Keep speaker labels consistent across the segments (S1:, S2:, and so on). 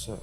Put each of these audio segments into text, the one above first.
S1: So,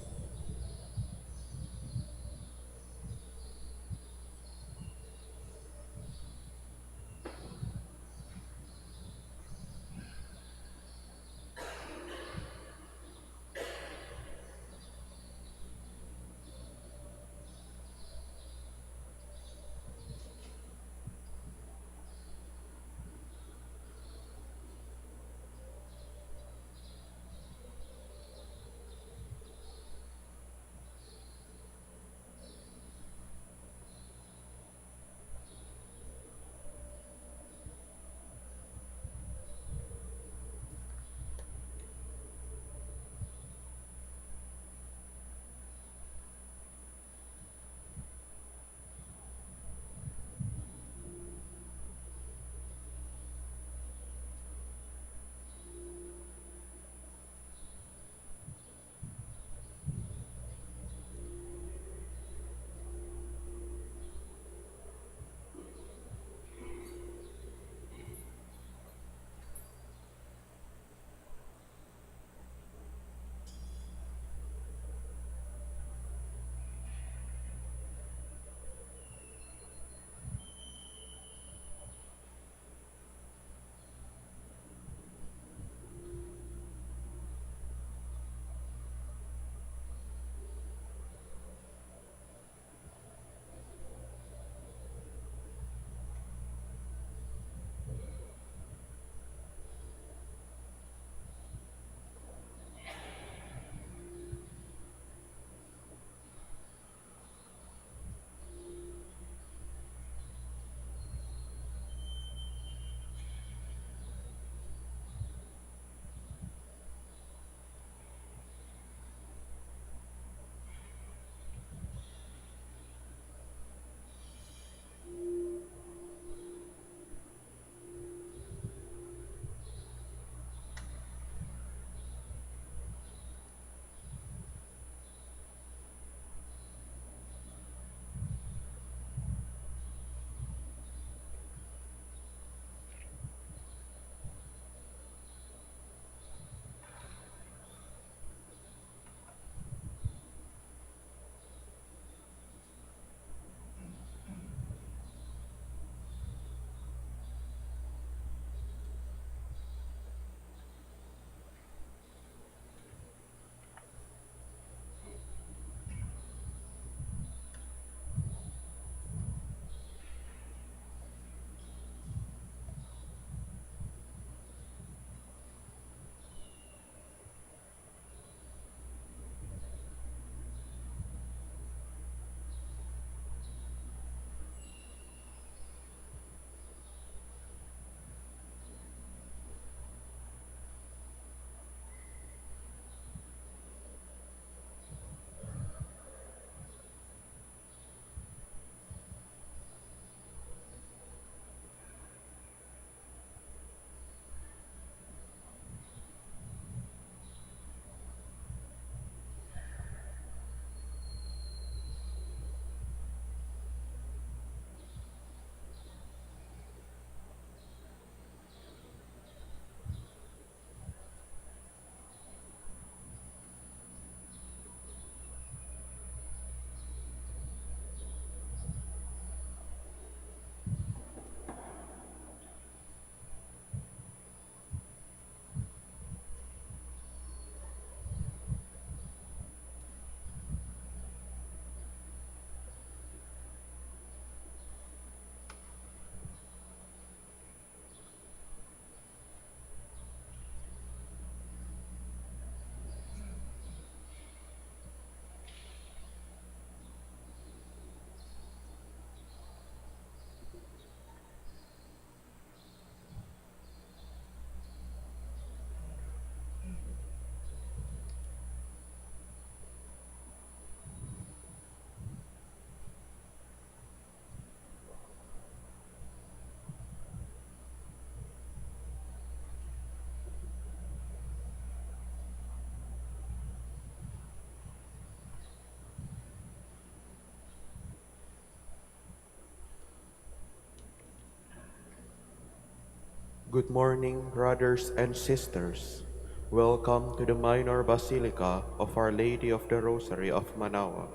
S1: good morning, brothers and sisters. Welcome to the minor basilica of Our Lady of the Rosary of Manaoag.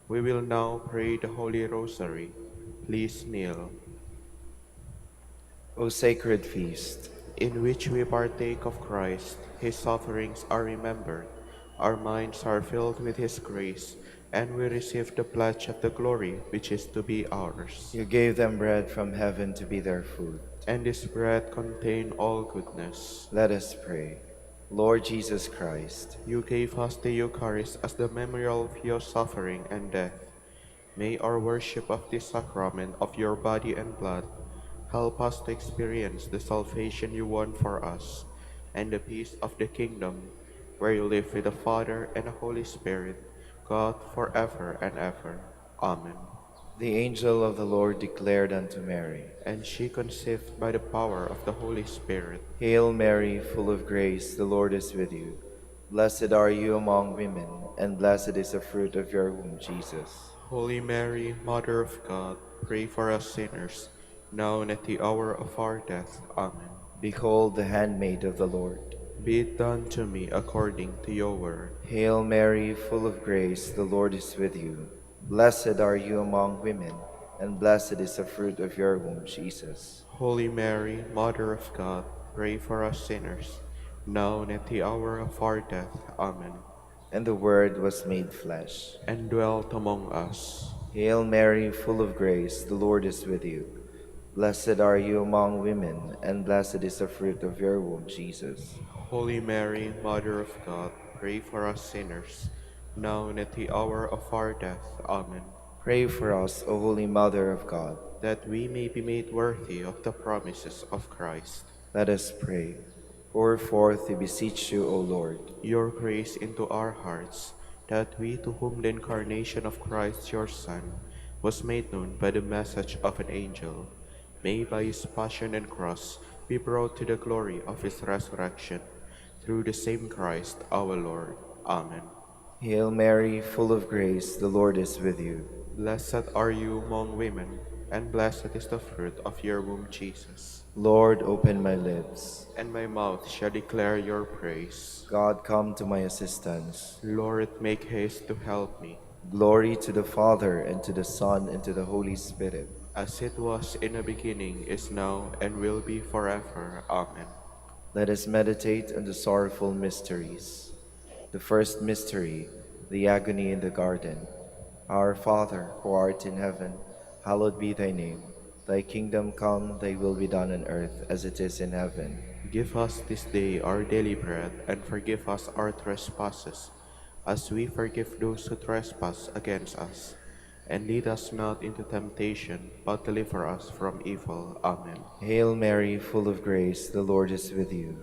S1: We will now pray the Holy Rosary. Please kneel.
S2: O sacred feast,
S1: In which we partake of Christ, His sufferings are remembered, our minds are filled with His grace, and we receive the pledge of the glory which is to be ours.
S2: you gave them bread from heaven to be their food.
S1: And this bread contain all goodness.
S2: Let us pray. Lord Jesus Christ,
S1: You gave us the Eucharist as the memorial of your suffering and death. May our worship of this sacrament of your body and blood help us to experience the salvation you won for us and the peace of the kingdom where you live with the Father and the Holy Spirit, God forever and ever. Amen.
S2: the angel of the Lord declared unto Mary,
S1: And she conceived by the power of the Holy Spirit.
S2: Hail Mary, full of grace, the Lord is with you. Blessed are you among women, and blessed is the fruit of your womb, Jesus.
S1: Holy Mary, Mother of God, pray for us sinners, now and at the hour of our death. Amen.
S2: Behold the handmaid of the Lord.
S1: Be it done to me according to your word.
S2: Hail Mary, full of grace, the Lord is with you. Blessed are you among women, and blessed is the fruit of your womb, Jesus.
S1: Holy Mary, Mother of God, pray for us sinners, now and at the hour of our death. Amen.
S2: And the Word was made flesh.
S1: And dwelt among us.
S2: Hail Mary, full of grace, the Lord is with you. Blessed are you among women, and blessed is the fruit of your womb, Jesus.
S1: Holy Mary, Mother of God, pray for us sinners, now and at the hour of our death. Amen.
S2: Pray for us, O Holy Mother of God.
S1: That we may be made worthy of the promises of Christ.
S2: Let us pray. Pour forth, we beseech you, O Lord,
S1: Your grace into our hearts, that we to whom the incarnation of Christ your Son was made known by the message of an angel, may by his passion and cross be brought to the glory of his resurrection, through the same Christ our Lord. Amen.
S2: Hail Mary, full of grace, the Lord is with you.
S1: Blessed are you among women, and blessed is the fruit of your womb, Jesus.
S2: Lord, open my lips.
S1: And my mouth shall declare your praise.
S2: God, come to my assistance.
S1: Lord, make haste to help me.
S2: Glory to the Father, and to the Son, and to the Holy Spirit.
S1: As it was in the beginning, is now, and will be forever. Amen.
S2: Let us meditate on the sorrowful mysteries. The first mystery, the agony in the garden. Our Father, who art in heaven, hallowed be thy name. Thy kingdom come, thy will be done on earth as it is in heaven.
S1: Give us this day our daily bread, and forgive us our trespasses, as we forgive those who trespass against us. And lead us not into temptation, but deliver us from evil. Amen.
S2: Hail Mary, full of grace, the Lord is with you.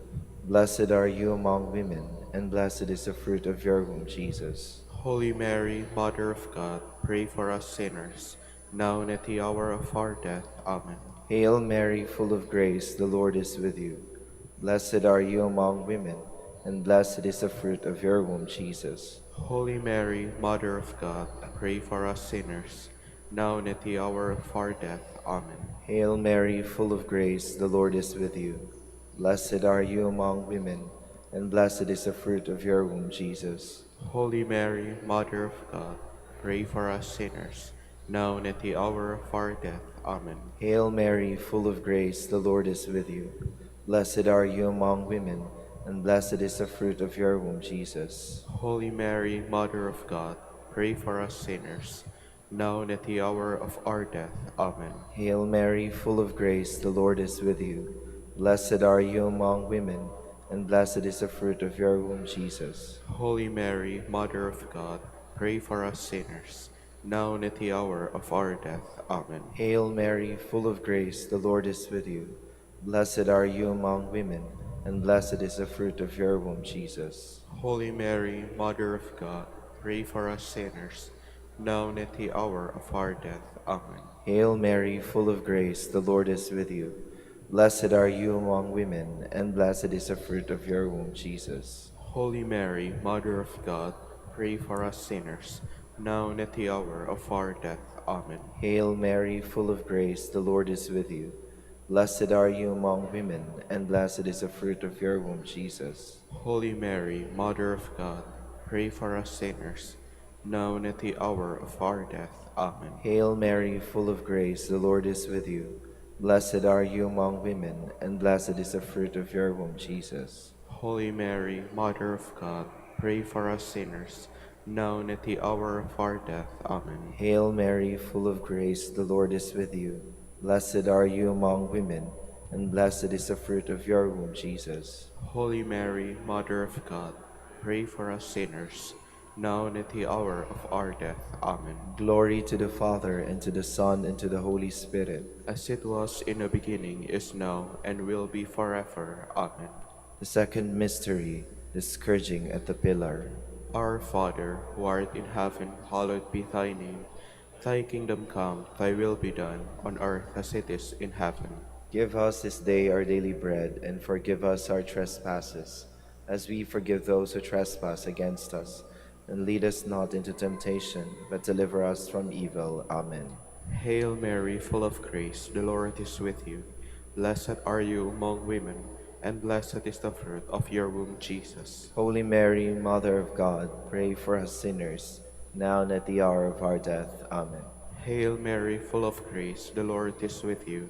S2: Blessed are you among women, and blessed is the fruit of your womb, Jesus.
S1: Holy Mary, Mother of God, pray for us sinners, now and at the hour of our death. Amen.
S2: Hail Mary, full of grace, the Lord is with you. Blessed are you among women, and blessed is the fruit of your womb, Jesus.
S1: Holy Mary, Mother of God, pray for us sinners, now and at the hour of our death. Amen.
S2: Hail Mary, full of grace, the Lord is with you. Blessed are you among women, and blessed is the fruit of your womb, Jesus.
S1: Holy Mary, Mother of God, pray for us sinners, now and at the hour of our death. Amen.
S2: Hail Mary, full of grace, the Lord is with you. Blessed are you among women, and blessed is the fruit of your womb, Jesus.
S1: Holy Mary, Mother of God, pray for us sinners, now and at the hour of our death. Amen.
S2: Hail Mary, full of grace, the Lord is with you. Blessed are you among women, and blessed is the fruit of your womb, Jesus.
S1: Holy Mary, Mother of God, pray for us sinners, now and at the hour of our death. Amen.
S2: Hail Mary, full of grace, the Lord is with you. Blessed are you among women, and blessed is the fruit of your womb, Jesus.
S1: Holy Mary, Mother of God, pray for us sinners, now and at the hour of our death. Amen.
S2: Hail Mary, full of grace, the Lord is with you. Blessed are you among women, and blessed is the fruit of your womb, Jesus.
S1: Holy Mary, Mother of God, pray for us sinners, now and at the hour of our death. Amen.
S2: Hail Mary, full of grace, the Lord is with you. Blessed are you among women, and blessed is the fruit of your womb, Jesus.
S1: Holy Mary, Mother of God, pray for us sinners, now and at the hour of our death. Amen.
S2: Hail Mary, full of grace, the Lord is with you. Blessed are you among women, and blessed is the fruit of your womb, Jesus.
S1: Holy Mary, Mother of God, pray for us sinners, now and at the hour of our death. Amen.
S2: Hail Mary, full of grace, the Lord is with you. Blessed are you among women, and blessed is the fruit of your womb, Jesus.
S1: Holy Mary, Mother of God, pray for us sinners, now and at the hour of our death. Amen.
S2: Glory to the Father, and to the Son, and to the Holy Spirit.
S1: As it was in the beginning, is now, and will be forever. Amen.
S2: The second mystery, the scourging at the pillar.
S1: Our Father, who art in heaven, hallowed be thy name. Thy kingdom come, thy will be done, on earth as it is in heaven.
S2: Give us this day our daily bread, and forgive us our trespasses, as we forgive those who trespass against us. And lead us not into temptation, but deliver us from evil. Amen.
S1: Hail Mary, full of grace, the Lord is with you. Blessed are you among women, and blessed is the fruit of your womb, Jesus.
S2: Holy Mary, Mother of God, pray for us sinners, now and at the hour of our death. Amen.
S1: Hail Mary, full of grace, the Lord is with you.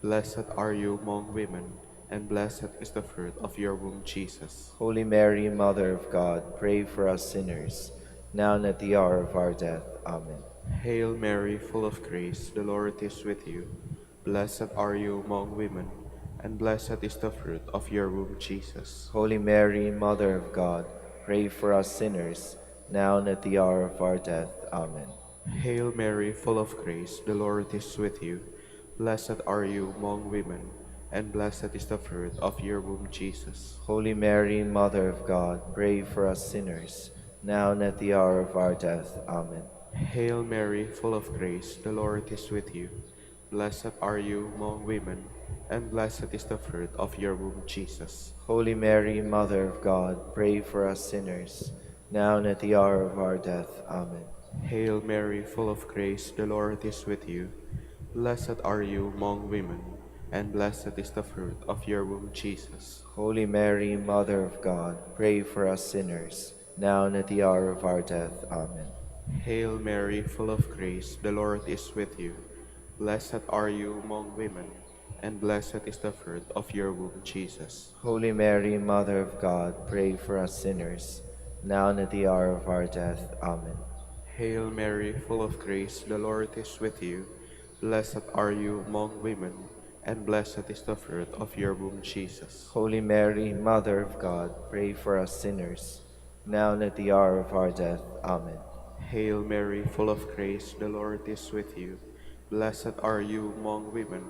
S1: Blessed are you among women, and blessed is the fruit of your womb, Jesus.
S2: Holy Mary, Mother of God, pray for us sinners, now and at the hour of our death. Amen.
S1: Hail Mary, full of grace, the Lord is with you. Blessed are you among women, and blessed is the fruit of your womb, Jesus.
S2: Holy Mary, Mother of God, pray for us sinners, now and at the hour of our death. Amen.
S1: Hail Mary, full of grace, the Lord is with you. Blessed are you among women, and blessed is the fruit of your womb, Jesus.
S2: Holy Mary, Mother of God, pray for us sinners, now and at the hour of our death. Amen.
S1: Hail Mary, full of grace, the Lord is with you. Blessed are you among women, and blessed is the fruit of your womb, Jesus.
S2: Holy Mary, Mother of God, pray for us sinners, now and at the hour of our death. Amen.
S1: Hail Mary, full of grace, the Lord is with you. Blessed are you among women, and blessed is the fruit of your womb, Jesus.
S2: Holy Mary, Mother of God, pray for us sinners, now and at the hour of our death. Amen.
S1: Hail Mary, full of grace, the Lord is with you. Blessed are you among women, and blessed is the fruit of your womb, Jesus.
S2: Holy Mary, Mother of God, pray for us sinners, now and at the hour of our death. Amen.
S1: Hail Mary, full of grace, the Lord is with you. Blessed are you among women, and blessed is the fruit of your womb, Jesus.
S2: Holy Mary, Mother of God, pray for us sinners, now and at the hour of our death. Amen.
S1: Hail Mary, full of grace, the Lord is with you. Blessed are you among women,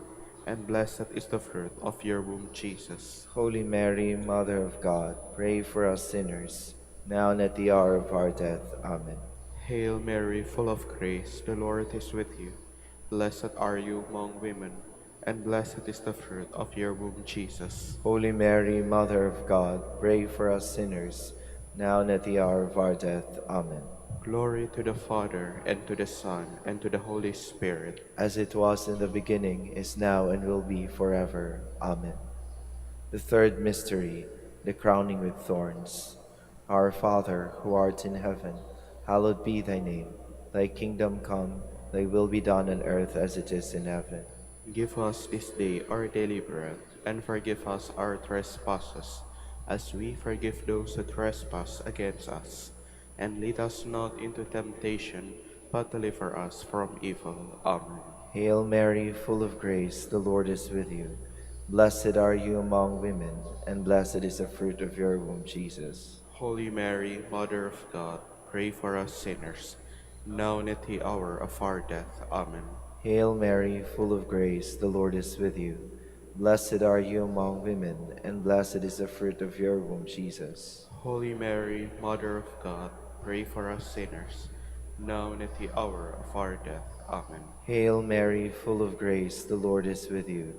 S1: and blessed is the fruit of your womb, Jesus.
S2: Holy Mary, Mother of God, pray for us sinners, now and at the hour of our death. Amen.
S1: Hail Mary, full of grace, the Lord is with you. Blessed are you among women, and blessed is the fruit of your womb, Jesus.
S2: Holy Mary, Mother of God, pray for us sinners, now and at the hour of our death. Amen.
S1: Glory to the Father, and to the Son, and to the Holy Spirit.
S2: As it was in the beginning, is now, and will be forever. Amen. The third mystery, the crowning with thorns. Our Father, who art in heaven, hallowed be thy name. Thy kingdom come, thy will be done on earth as it is in heaven.
S1: Give us this day our daily bread, and forgive us our trespasses, as we forgive those who trespass against us. And lead us not into temptation, but deliver us from evil. Amen.
S2: Hail Mary, full of grace, the Lord is with you. Blessed are you among women, and blessed is the fruit of your womb, Jesus.
S1: Holy Mary, Mother of God, pray for us sinners, now and at the hour of our death. Amen.
S2: Hail Mary, full of grace, the Lord is with you. Blessed are you among women, and blessed is the fruit of your womb, Jesus.
S1: Holy Mary, Mother of God, pray for us sinners, now and at the hour of our death. Amen.
S2: Hail Mary, full of grace, the Lord is with you.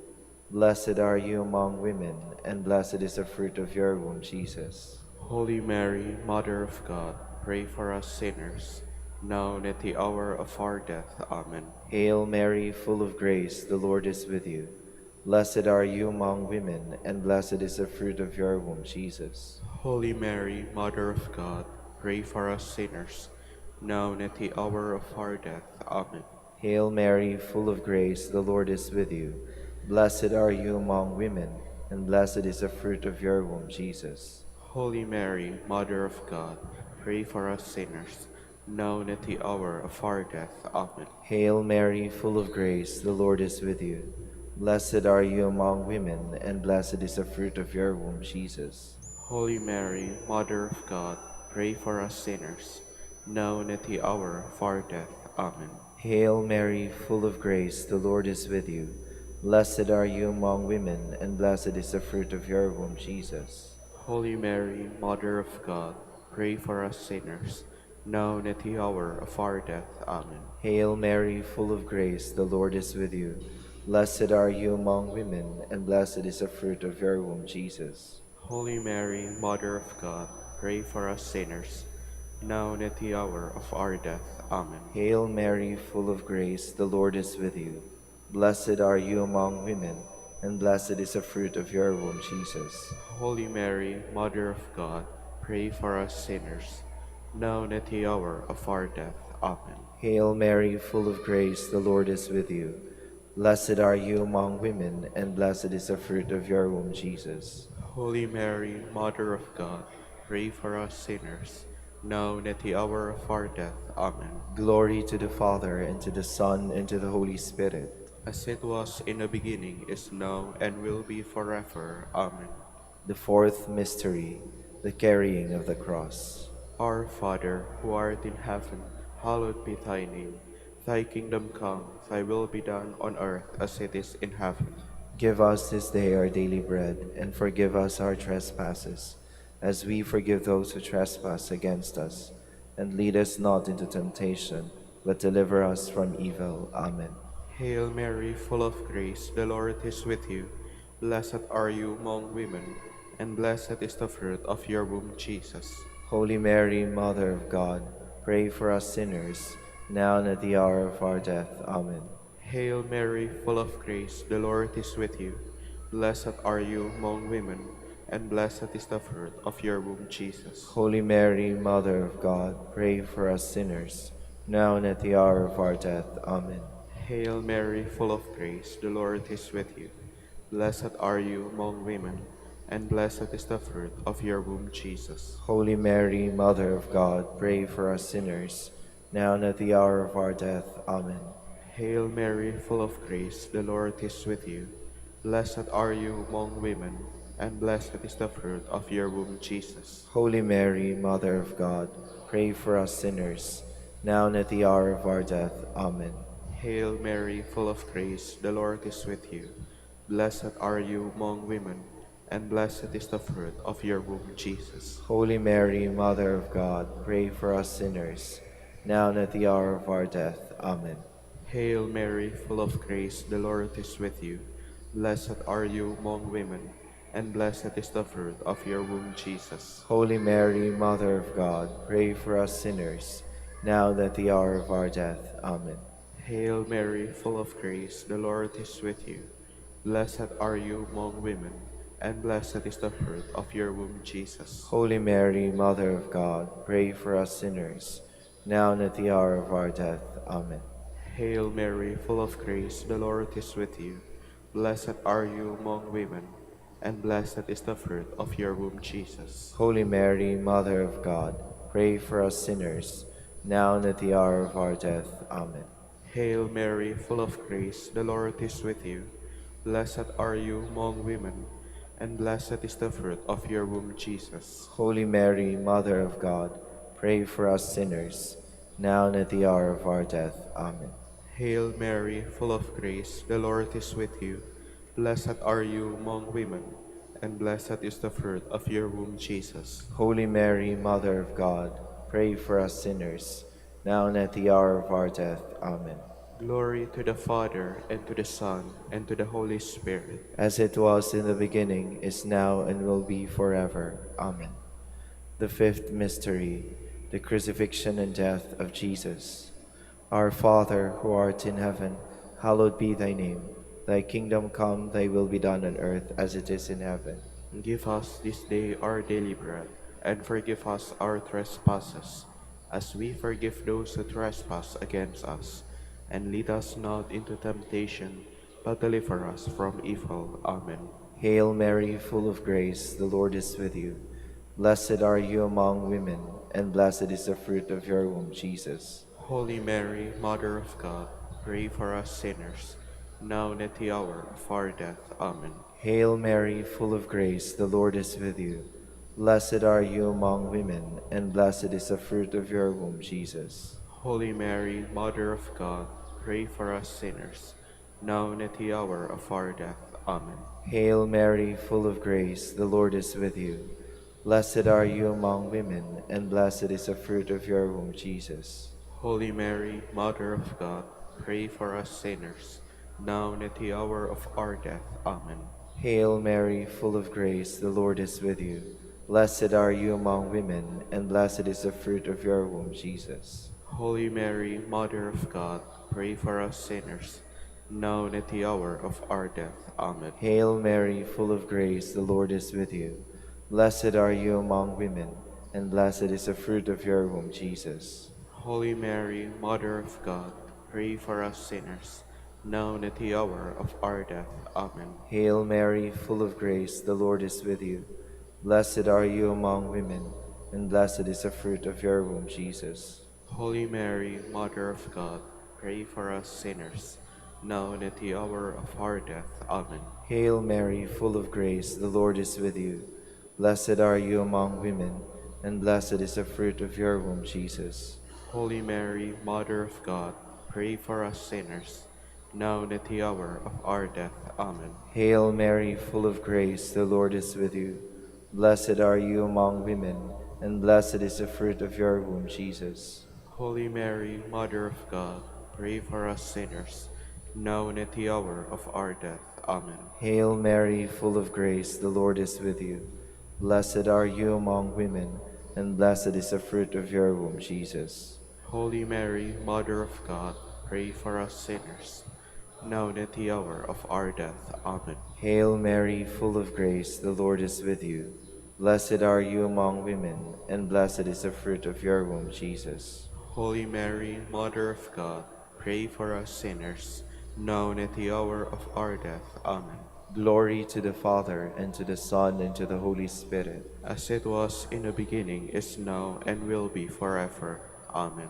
S2: Blessed are you among women, and blessed is the fruit of your womb, Jesus.
S1: Holy Mary, Mother of God, pray for us sinners, now and at the hour of our death. Amen.
S2: Hail Mary, full of grace, the Lord is with you. Blessed are you among women, and blessed is the fruit of your womb, Jesus.
S1: Holy Mary, Mother of God, pray for us sinners, now and at the hour of our death. Amen.
S2: Hail Mary, full of grace, the Lord is with you. Blessed are you among women, and blessed is the fruit of your womb, Jesus.
S1: Holy Mary, Mother of God, pray for us sinners, now and at the hour of our death. Amen.
S2: Hail Mary, full of grace, the Lord is with you. Blessed are you among women, and blessed is the fruit of your womb, Jesus.
S1: Holy Mary, Mother of God, pray for us sinners, now and at the hour of our death. Amen.
S2: Hail Mary, full of grace, the Lord is with you. Blessed are you among women, and blessed is the fruit of your womb, Jesus.
S1: Holy Mary, Mother of God, pray for us sinners, now and at the hour of our death. Amen.
S2: Hail Mary, full of grace, the Lord is with you. Blessed are you among women, and blessed is the fruit of your womb, Jesus.
S1: Holy Mary, Mother of God, pray for us sinners, now and at the hour of our death. Amen.
S2: Hail Mary, full of grace, the Lord is with you. Blessed are you among women, and blessed is the fruit of your womb, Jesus.
S1: Holy Mary, Mother of God, pray for us sinners, now and at the hour of our death. Amen.
S2: Hail Mary, full of grace, the Lord is with you. Blessed are you among women, and blessed is the fruit of your womb, Jesus.
S1: Holy Mary, Mother of God, pray for us sinners, now and at the hour of our death. Amen.
S2: Glory to the Father, and to the Son, and to the Holy Spirit.
S1: As it was in the beginning, is now, and will be forever. Amen.
S2: The fourth mystery, the carrying of the cross.
S1: Our Father, who art in heaven, hallowed be thy name. Thy kingdom come, thy will be done on earth as it is in heaven.
S2: Give us this day our daily bread, and forgive us our trespasses, as we forgive those who trespass against us. And lead us not into temptation, but deliver us from evil. Amen.
S1: Hail Mary, full of grace, the Lord is with you. Blessed are you among women, and blessed is the fruit of your womb, Jesus.
S2: Holy Mary, Mother of God, pray for us sinners, now and at the hour of our death. Amen.
S1: Hail Mary, full of grace, the Lord is with you. Blessed are you among women, and blessed is the fruit of your womb, Jesus.
S2: Holy Mary, Mother of God, pray for us sinners, now and at the hour of our death. Amen.
S1: Hail Mary, full of grace, the Lord is with you. Blessed are you among women, and blessed is the fruit of your womb, Jesus.
S2: Holy Mary, Mother of God, pray for us sinners, now and at the hour of our death. Amen.
S1: Hail Mary, full of grace, the Lord is with you. Blessed are you among women, and blessed is the fruit of your womb, Jesus.
S2: Holy Mary, Mother of God, pray for us sinners, now and at the hour of our death. Amen.
S1: Hail Mary, full of grace, the Lord is with you. Blessed are you among women, and blessed is the fruit of your womb, Jesus.
S2: Holy Mary, Mother of God, pray for us sinners, now and at the hour of our death. Amen.
S1: Hail Mary, full of grace, the Lord is with you. Blessed are you among women, and blessed is the fruit of your womb, Jesus.
S2: Holy Mary, Mother of God, pray for us sinners, now and at the hour of our death. Amen.
S1: Hail Mary, full of grace, the Lord is with you. Blessed are you among women, and blessed is the fruit of your womb, Jesus.
S2: Holy Mary, Mother of God, pray for us sinners, now and at the hour of our death. Amen.
S1: Hail Mary, full of grace, the Lord is with you. Blessed are you among women, and blessed is the fruit of your womb, Jesus.
S2: Holy Mary, Mother of God, pray for us sinners, now and at the hour of our death. Amen.
S1: Hail Mary, full of grace, the Lord is with you. Blessed are you among women, and blessed is the fruit of your womb, Jesus.
S2: Holy Mary, Mother of God, pray for us sinners, now and at the hour of our death. Amen.
S1: Hail Mary, full of grace, the Lord is with you. Blessed are you among women, and blessed is the fruit of your womb, Jesus.
S2: Holy Mary, Mother of God, pray for us sinners, now and at the hour of our death. Amen.
S1: Glory to the Father, and to the Son, and to the Holy Spirit.
S2: As it was in the beginning, is now, and will be forever. Amen. The fifth mystery, the crucifixion and death of Jesus. Our Father, who art in heaven, hallowed be thy name. Thy kingdom come, thy will be done on earth as it is in heaven.
S1: Give us this day our daily bread, and forgive us our trespasses, as we forgive those who trespass against us. And lead us not into temptation, but deliver us from evil. Amen.
S2: Hail Mary, full of grace, the Lord is with you. Blessed are you among women, and blessed is the fruit of your womb, Jesus.
S1: Holy Mary, Mother of God, pray for us sinners, now and at the hour of our death. Amen.
S2: Hail Mary, full of grace, the Lord is with you. Blessed are you among women, and blessed is the fruit of your womb, Jesus.
S1: Holy Mary, Mother of God, pray for us sinners, now and at the hour of our death. Amen.
S2: Hail Mary, full of grace, the Lord is with you. Blessed are you among women, and blessed is the fruit of your womb, Jesus.
S1: Holy Mary, Mother of God, pray for us sinners, now and at the hour of our death. Amen.
S2: Hail Mary, full of grace, the Lord is with you. Blessed are you among women, and blessed is the fruit of your womb, Jesus.
S1: Holy Mary, Mother of God, pray for us sinners, now and at the hour of our death. Amen.
S2: Hail Mary, full of grace, the Lord is with you. Blessed are you among women, and blessed is the fruit of your womb, Jesus.
S1: Holy Mary, Mother of God, pray for us sinners, now and at the hour of our death. Amen.
S2: Hail Mary, full of grace, the Lord is with you. Blessed are you among women, and blessed is the fruit of your womb, Jesus.
S1: Holy Mary, Mother of God, pray for us sinners, now and at the hour of our death. Amen.
S2: Hail Mary, full of grace, the Lord is with you. Blessed are you among women, and blessed is the fruit of your womb, Jesus.
S1: Holy Mary, Mother of God, pray for us sinners, now and at the hour of our death. Amen.
S2: Hail Mary, full of grace, the Lord is with you. Blessed are you among women, and blessed is the fruit of your womb, Jesus.
S1: Holy Mary, Mother of God, pray for us sinners, now and at the hour of our death. Amen.
S2: Hail Mary, full of grace, the Lord is with you. Blessed are you among women, and blessed is the fruit of your womb, Jesus.
S1: Holy Mary, Mother of God, pray for us sinners, now and at the hour of our death. Amen.
S2: Hail Mary, full of grace, the Lord is with you. Blessed are you among women, and blessed is the fruit of your womb, Jesus.
S1: Holy Mary, Mother of God, pray for us sinners, now and at the hour of our death. Amen.
S2: Glory to the Father, and to the Son, and to the Holy Spirit.
S1: As it was in the beginning, is now, and will be forever. Amen.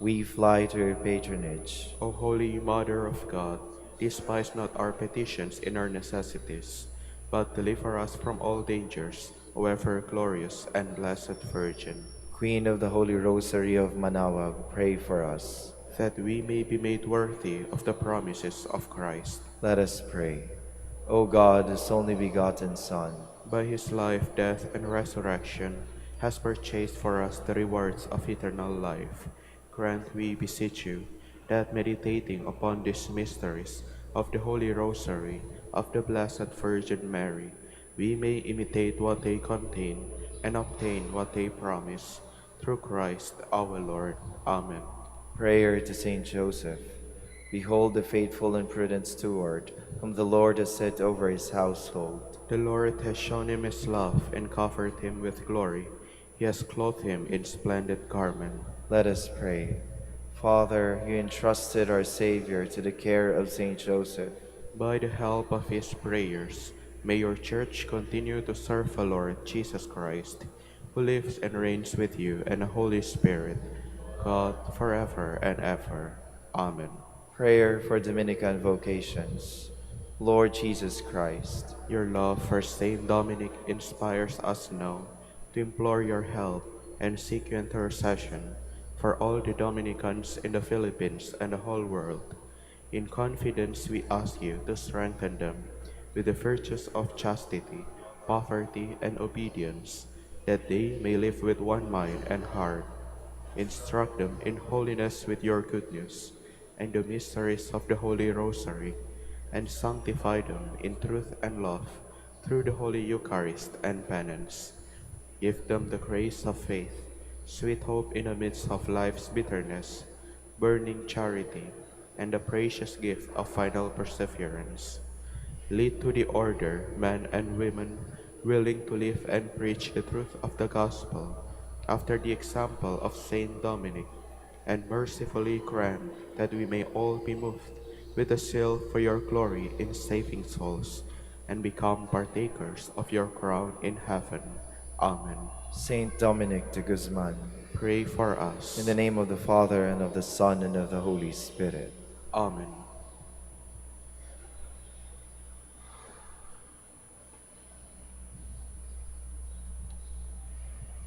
S2: We fly to your patronage.
S1: O Holy Mother of God, despise not our petitions in our necessities, but deliver us from all dangers, O ever glorious and blessed Virgin,
S2: Queen of the Holy Rosary of Manaoag, pray for us.
S1: that we may be made worthy of the promises of Christ.
S2: Let us pray. O God, whose only begotten Son,
S1: By his life, death, and resurrection, has purchased for us the rewards of eternal life. Grant, we beseech you, that meditating upon these mysteries of the Holy Rosary of the Blessed Virgin Mary, we may imitate what they contain and obtain what they promise. Through Christ our Lord. Amen.
S2: prayer to Saint Joseph. Behold the faithful and prudent steward, whom the Lord has set over his household.
S1: The Lord has shown him his love and covered him with glory. He has clothed him in splendid garment.
S2: Let us pray. Father, you entrusted our Savior to the care of Saint Joseph.
S1: By the help of his prayers, may your church continue to serve the Lord Jesus Christ, who lives and reigns with you and the Holy Spirit, God, forever and ever. Amen.
S2: Prayer for Dominican vocations. Lord Jesus Christ,
S1: Your love for Saint Dominic inspires us now to implore your help and seek your intercession for all the Dominicans in the Philippines and the whole world. In confidence, we ask you to strengthen them with the virtues of chastity, poverty, and obedience, that they may live with one mind and heart. Instruct them in holiness with your good news and the mysteries of the Holy Rosary, and sanctify them in truth and love through the Holy Eucharist and penance. Give them the grace of faith, sweet hope in the midst of life's bitterness, burning charity, and the precious gift of final perseverance. Lead to the order men and women willing to live and preach the truth of the gospel after the example of Saint Dominic, and mercifully grant that we may all be moved with a zeal for your glory in saving souls and become partakers of your crown in heaven. Amen.
S2: Saint Dominic de Guzman,
S1: Pray for
S2: in the
S1: us.
S2: name of the Father, and of the Son, and of the Holy Spirit.
S1: Amen.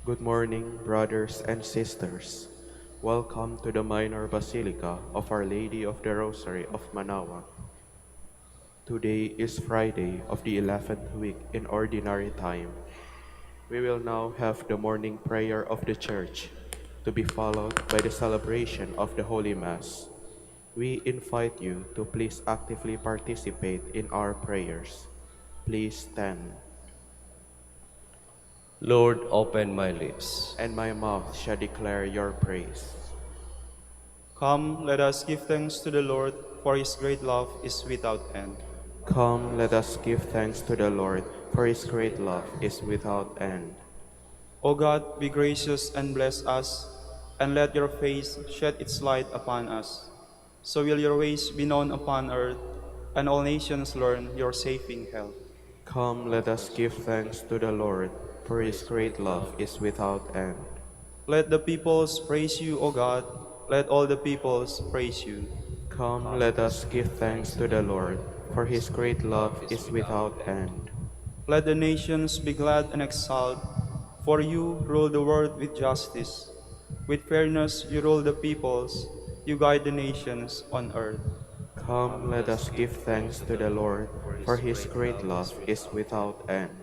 S1: Good morning, brothers and sisters. Welcome to the Minor Basilica of Our Lady of the Rosary of Manaoag. Today is Friday of the 11th week in Ordinary Time. We will now have the morning prayer of the Church, to be followed by the celebration of the Holy Mass. We invite you to please actively participate in our prayers. Please stand.
S3: Lord, open my lips.
S1: And my mouth shall declare your praise.
S4: Come, let us give thanks to the Lord, for his great love is without end.
S1: Come, let us give thanks to the Lord, for his great love is without end.
S4: O God, be gracious and bless us, and let your face shed its light upon us. So will your ways be known upon earth, and all nations learn your saving help.
S1: Come, let us give thanks to the Lord, for his great love is without end.
S4: Let the peoples praise you, O God. Let all the peoples praise you.
S1: Come, let us give thanks to the Lord, for his great love is without end.
S4: Let the nations be glad and exult, for you rule the world with justice. With fairness you rule the peoples, you guide the nations on earth.
S1: Come, let us give thanks to the Lord, for his great love is without end.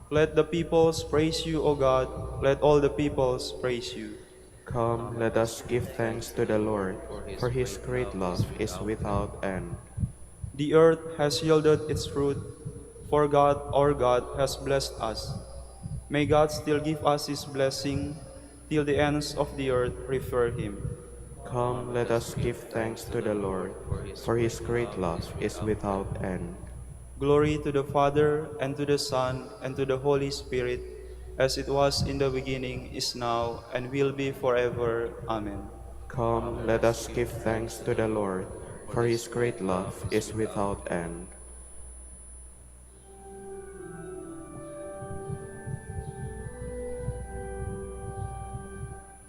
S4: Let the peoples praise you, O God. Let all the peoples praise you.
S1: Come, let us give thanks to the Lord, for his great love is without end.
S4: The earth has yielded its fruit, for God, our God, has blessed us. May God still give us his blessing, till the ends of the earth refer him.
S1: Come, let us give thanks to the Lord, for his great love is without end.
S4: Glory to the Father, and to the Son, and to the Holy Spirit, as it was in the beginning, is now, and will be forever. Amen.
S1: Come, let us give thanks to the Lord, for his great love is without end.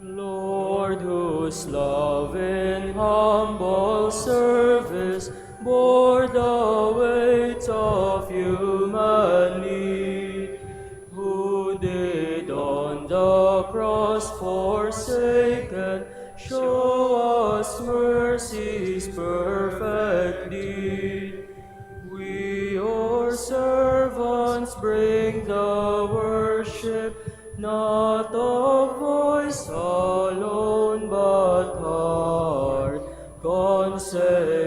S5: Lord, whose love in humble service bore the weight of human need, who did on the cross forsaken show us mercy's perfect deed. We, your servants, bring the worship, not of voice alone, but heart,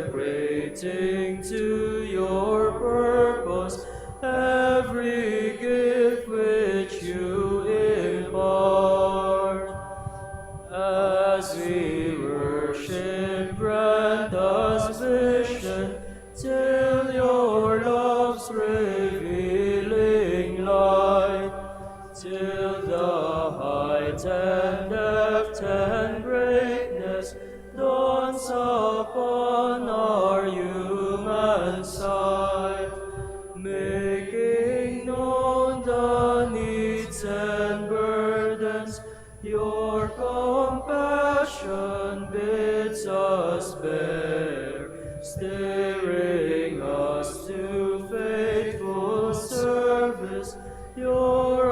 S5: consecrating to your purpose every gift which you impart. As we worship, grant us vision, till your love's revealing light, till the height and depth and greatness dawns upon our human sight, making known the needs and burdens your compassion bids us bear, steering us to faithful service, your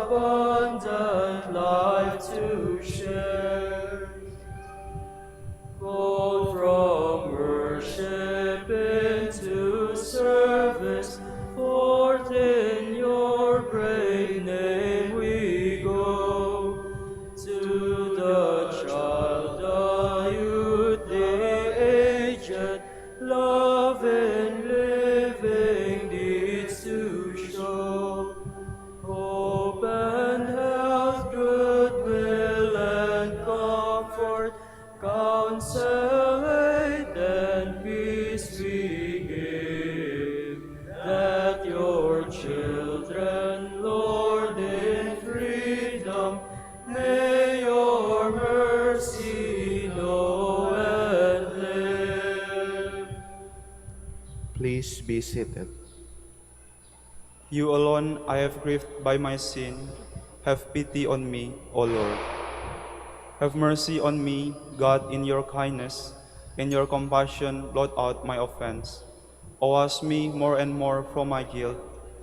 S5: abundant life to share. Called from worship into service, forth in your great name we go. To the child, the youth, the aged, love in living deeds to show. Hope children, Lord, in freedom. May your mercy know and live.
S1: Please be seated.
S4: You alone I have grieved by my sin. Have pity on me, O Lord. Have mercy on me, God, in your kindness. In your compassion, blot out my offense. O wash me more and more from my guilt,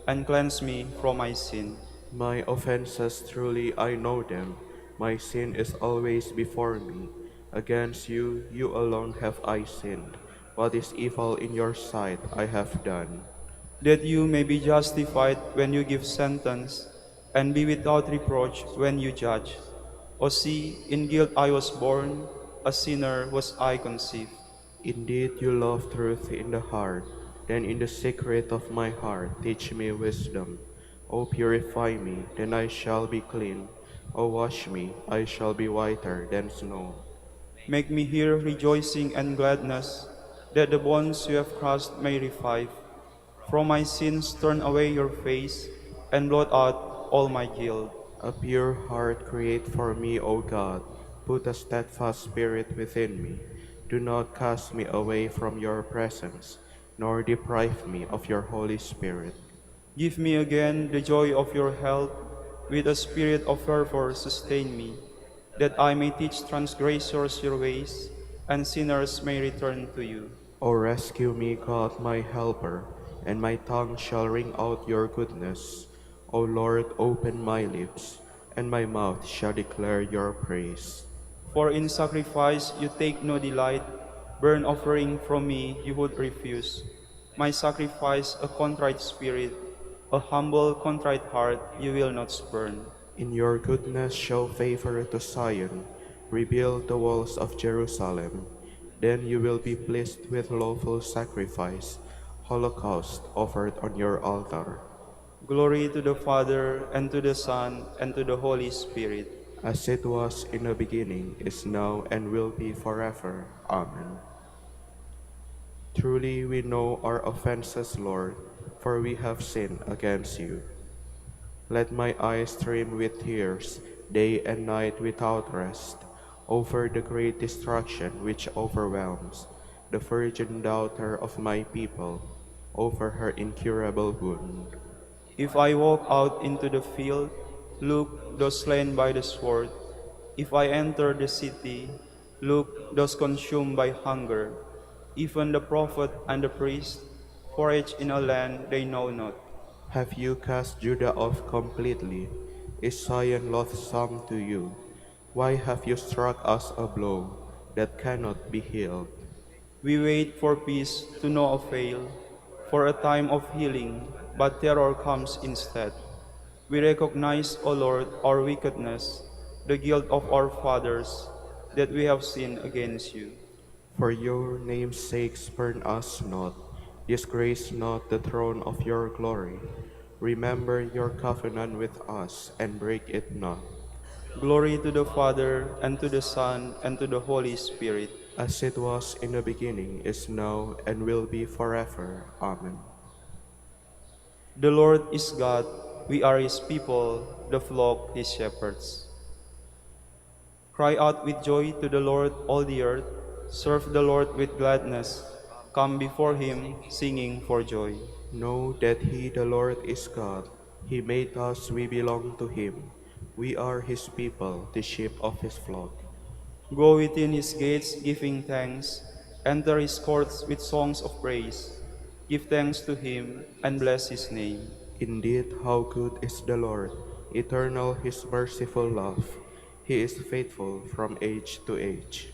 S4: and cleanse me from my sin.
S1: My offenses truly I know them. My sin is always before me. Against you, you alone have I sinned. What is evil in your sight I have done.
S4: That you may be justified when you give sentence, and be without reproach when you judge. O see, in guilt I was born, a sinner was I conceived.
S1: Indeed, you love truth in the heart. Then in the secret of my heart, teach me wisdom. O purify me, then I shall be clean. O wash me, I shall be whiter than snow.
S4: Make me hear rejoicing and gladness, that the bonds you have crushed may revive. From my sins turn away your face, and blot out all my guilt.
S1: A pure heart create for me, O God. Put a steadfast spirit within me. Do not cast me away from your presence, nor deprive me of your Holy Spirit.
S4: Give me again the joy of your help, with a spirit of fervor sustain me, that I may teach transgressors your ways, and sinners may return to you.
S1: O rescue me, God, my helper, and my tongue shall ring out your goodness. O Lord, open my lips, and my mouth shall declare your praise.
S4: For in sacrifice you take no delight, burnt offering from me you would refuse. My sacrifice a contrite spirit, a humble contrite heart you will not spurn.
S1: In your goodness show favor to Zion, rebuild the walls of Jerusalem. Then you will be pleased with lawful sacrifice, holocaust offered on your altar.
S4: Glory to the Father, and to the Son, and to the Holy Spirit.
S1: As it was in the beginning, is now, and will be forever. Amen. Truly we know our offenses, Lord, for we have sinned against you. Let my eyes stream with tears, day and night without rest, over the great destruction which overwhelms the virgin daughter of my people, over her incurable wound.
S4: If I walk out into the field, look, those slain by the sword. If I enter the city, look, those consumed by hunger. Even the prophet and the priest forage in a land they know not.
S1: Have you cast Judah off completely? Is Zion loathsome to you? Why have you struck us a blow that cannot be healed?
S4: We wait for peace to no avail, for a time of healing, but terror comes instead. We recognize, O Lord, our wickedness, the guilt of our fathers, that we have sinned against you.
S1: For your name's sake spurn us not, disgrace not the throne of your glory. Remember your covenant with us, and break it not.
S4: Glory to the Father, and to the Son, and to the Holy Spirit.
S1: As it was in the beginning, is now, and will be forever. Amen.
S4: The Lord is God, we are his people, the flock his shepherds. Cry out with joy to the Lord, all the earth. Serve the Lord with gladness. Come before him, singing for joy.
S1: Know that he, the Lord, is God. He made us, we belong to him. We are his people, the sheep of his flock.
S4: Go within his gates, giving thanks. Enter his courts with songs of praise. Give thanks to him, and bless his name.
S1: Indeed, how good is the Lord, eternal his merciful love. He is faithful from age to age.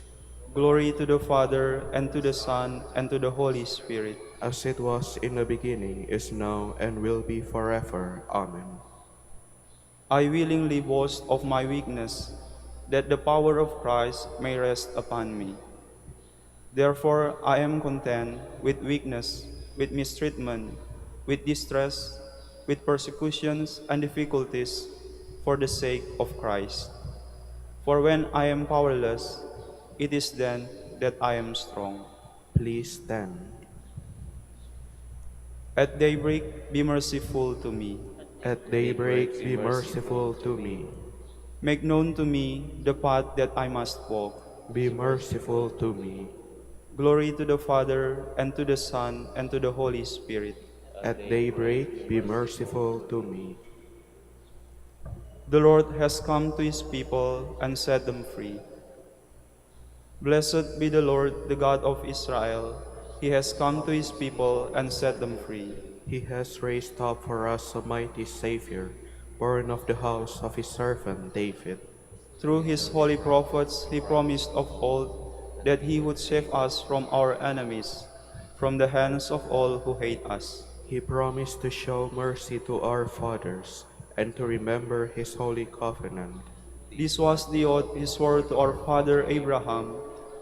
S4: Glory to the Father, and to the Son, and to the Holy Spirit.
S1: As it was in the beginning, is now, and will be forever. Amen.
S4: I willingly boast of my weakness, that the power of Christ may rest upon me. Therefore I am content with weakness, with mistreatment, with distress, with persecutions and difficulties, for the sake of Christ. For when I am powerless, it is then that I am strong.
S1: Please stand.
S4: At daybreak, be merciful to me.
S1: At daybreak, be merciful to me.
S4: Make known to me the path that I must walk.
S1: Be merciful to me.
S4: Glory to the Father, and to the Son, and to the Holy Spirit.
S1: At daybreak, be merciful to me.
S4: The Lord has come to his people and set them free. Blessed be the Lord, the God of Israel. He has come to his people and set them free.
S1: He has raised up for us a mighty Savior, born of the house of his servant David.
S4: Through his holy prophets, he promised of old that he would save us from our enemies, from the hands of all who hate us.
S1: He promised to show mercy to our fathers and to remember his holy covenant.
S4: This was the oath he swore to our father Abraham,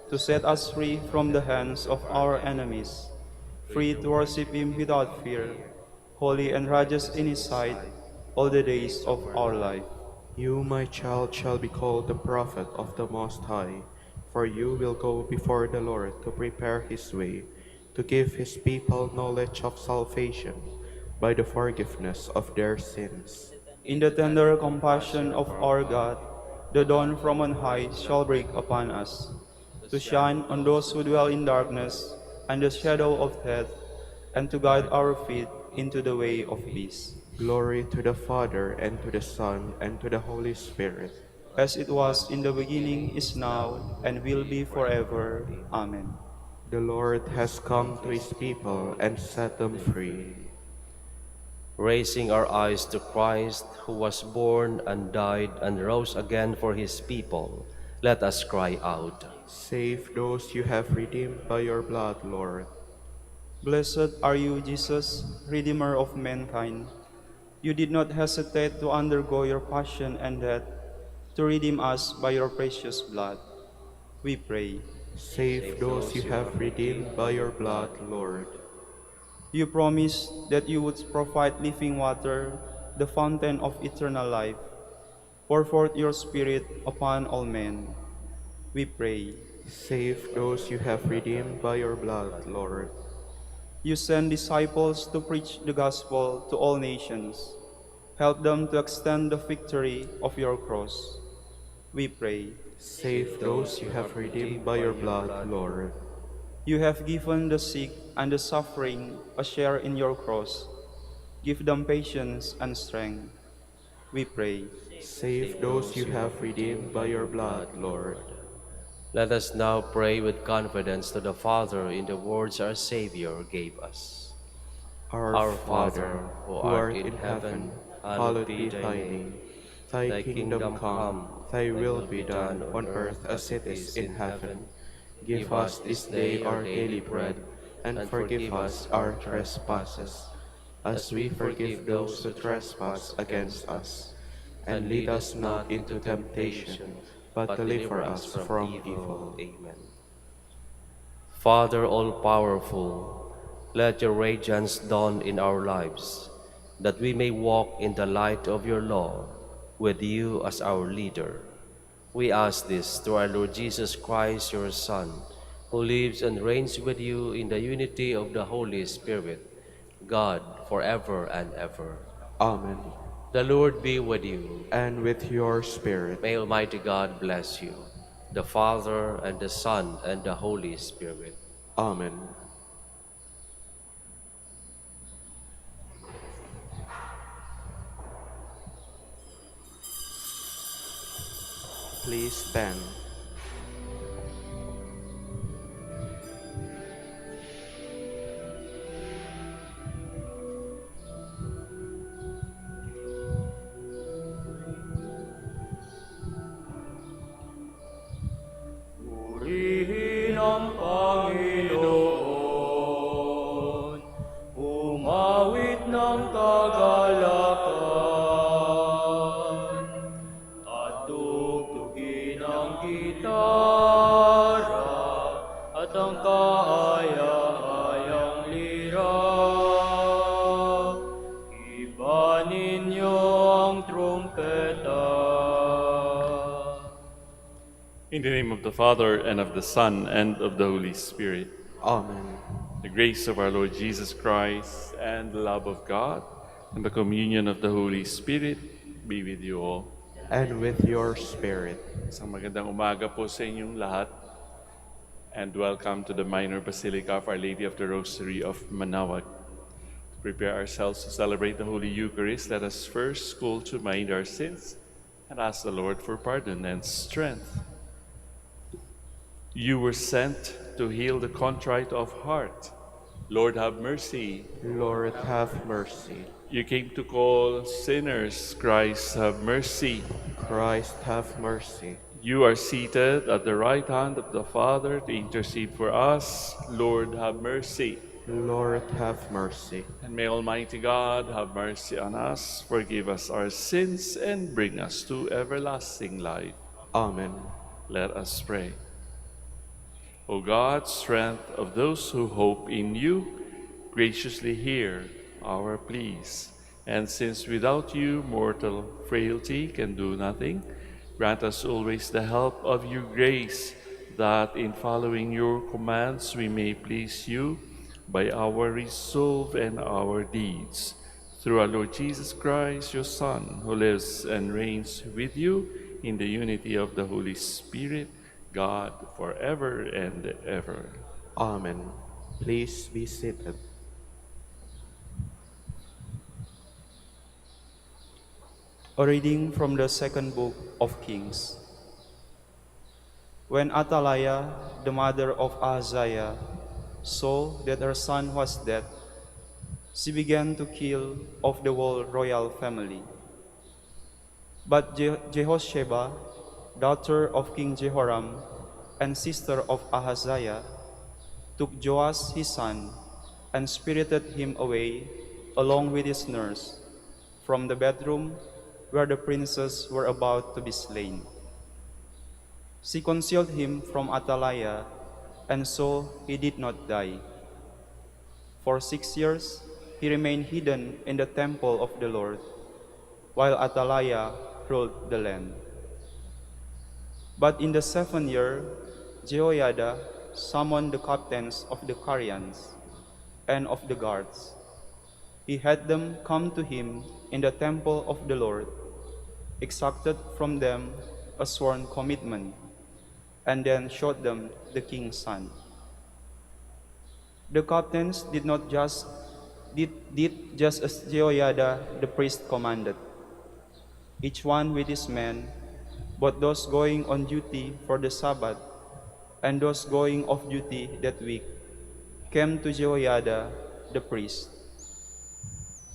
S4: to set us free from the hands of our enemies, free to worship him without fear, holy and righteous in his sight, all the days of our life.
S1: You, my child, shall be called the prophet of the Most High, for you will go before the Lord to prepare his way, to give his people knowledge of salvation by the forgiveness of their sins.
S4: In the tender compassion of our God, the dawn from on high shall break upon us, to shine on those who dwell in darkness and the shadow of death, and to guide our feet into the way of peace.
S1: Glory to the Father, and to the Son, and to the Holy Spirit.
S4: As it was in the beginning, is now, and will be forever. Amen.
S1: The Lord has come to his people and set them free.
S3: Raising our eyes to Christ, who was born and died and rose again for his people, let us cry out.
S1: Save those you have redeemed by your blood, Lord.
S4: Blessed are you, Jesus, Redeemer of mankind. You did not hesitate to undergo your passion and death to redeem us by your precious blood. We pray.
S1: Save those you have redeemed by your blood, Lord.
S4: You promised that you would provide living water, the fountain of eternal life. Pour forth your Spirit upon all men. We pray.
S1: Save those you have redeemed by your blood, Lord.
S4: You send disciples to preach the gospel to all nations. Help them to extend the victory of your cross. We pray.
S1: Save those you have redeemed by your blood, Lord.
S4: You have given the sick and the suffering a share in your cross. Give them patience and strength. We pray.
S1: Save those you have redeemed by your blood, Lord.
S3: Let us now pray with confidence to the Father in the words our Savior gave us.
S1: Our Father, who art in heaven, hallowed be thy name. Thy kingdom come, thy will be done on earth as it is in heaven. Give us this day our daily bread, and forgive us our trespasses, as we forgive those who trespass against us. And lead us not into temptation, but deliver us from evil.
S3: Amen. Father all-powerful, let your radiance dawn in our lives, that we may walk in the light of your law, with you as our leader. We ask this through our Lord Jesus Christ, your Son, who lives and reigns with you in the unity of the Holy Spirit, God, forever and ever.
S1: Amen.
S3: The Lord be with you.
S1: And with your spirit.
S3: May Almighty God bless you, the Father, and the Son, and the Holy Spirit.
S1: Amen. Please stand.
S5: Purihin ang Panginoon, umawit ng kagalakan, at tugtugin ang gitara at ang kaaya-ayang lira. Ibanin niyo ang trumpeta.
S6: In the name of the Father, and of the Son, and of the Holy Spirit.
S1: Amen.
S6: The grace of our Lord Jesus Christ, and the love of God, and the communion of the Holy Spirit be with you all.
S1: and with your spirit.
S6: Isang magandang umaga po sa inyong lahat, and welcome to the Minor Basilica of Our Lady of the Rosary of Manaoag. To prepare ourselves to celebrate the Holy Eucharist, let us first call to mind our sins and ask the Lord for pardon and strength. You were sent to heal the contrite of heart. Lord, have mercy.
S1: Lord, have mercy.
S6: You came to call sinners. Christ, have mercy.
S1: Christ, have mercy.
S6: You are seated at the right hand of the Father to intercede for us. Lord, have mercy.
S1: Lord, have mercy.
S6: And may Almighty God have mercy on us, forgive us our sins, and bring us to everlasting life.
S1: Amen.
S6: Let us pray. O God, strength of those who hope in you, graciously hear our pleas. And since without you mortal frailty can do nothing, grant us always the help of your grace, that in following your commands we may please you by our resolve and our deeds. Through our Lord Jesus Christ, your Son, who lives and reigns with you in the unity of the Holy Spirit, God, forever and ever.
S1: Amen. Please be seated.
S4: A reading from the second book of Kings. When Athaliah, the mother of Ahaziah, saw that her son was dead, she began to kill off the whole royal family. But Jehosheba, daughter of King Jehoram and sister of Ahaziah, took Joash his son and spirited him away along with his nurse from the bedroom where the princes were about to be slain. She concealed him from Athaliah, and so he did not die. For 6 years he remained hidden in the temple of the Lord, while Athaliah ruled the land. But in the 7th year, Jehoiada summoned the captains of the Carians and of the guards. He had them come to him in the temple of the Lord, exacted from them a sworn commitment, and then showed them the king's son. The captains did just as Jehoiada the priest commanded, each one with his men, both those going on duty for the Sabbath and those going off duty that week, came to Jehoiada the priest.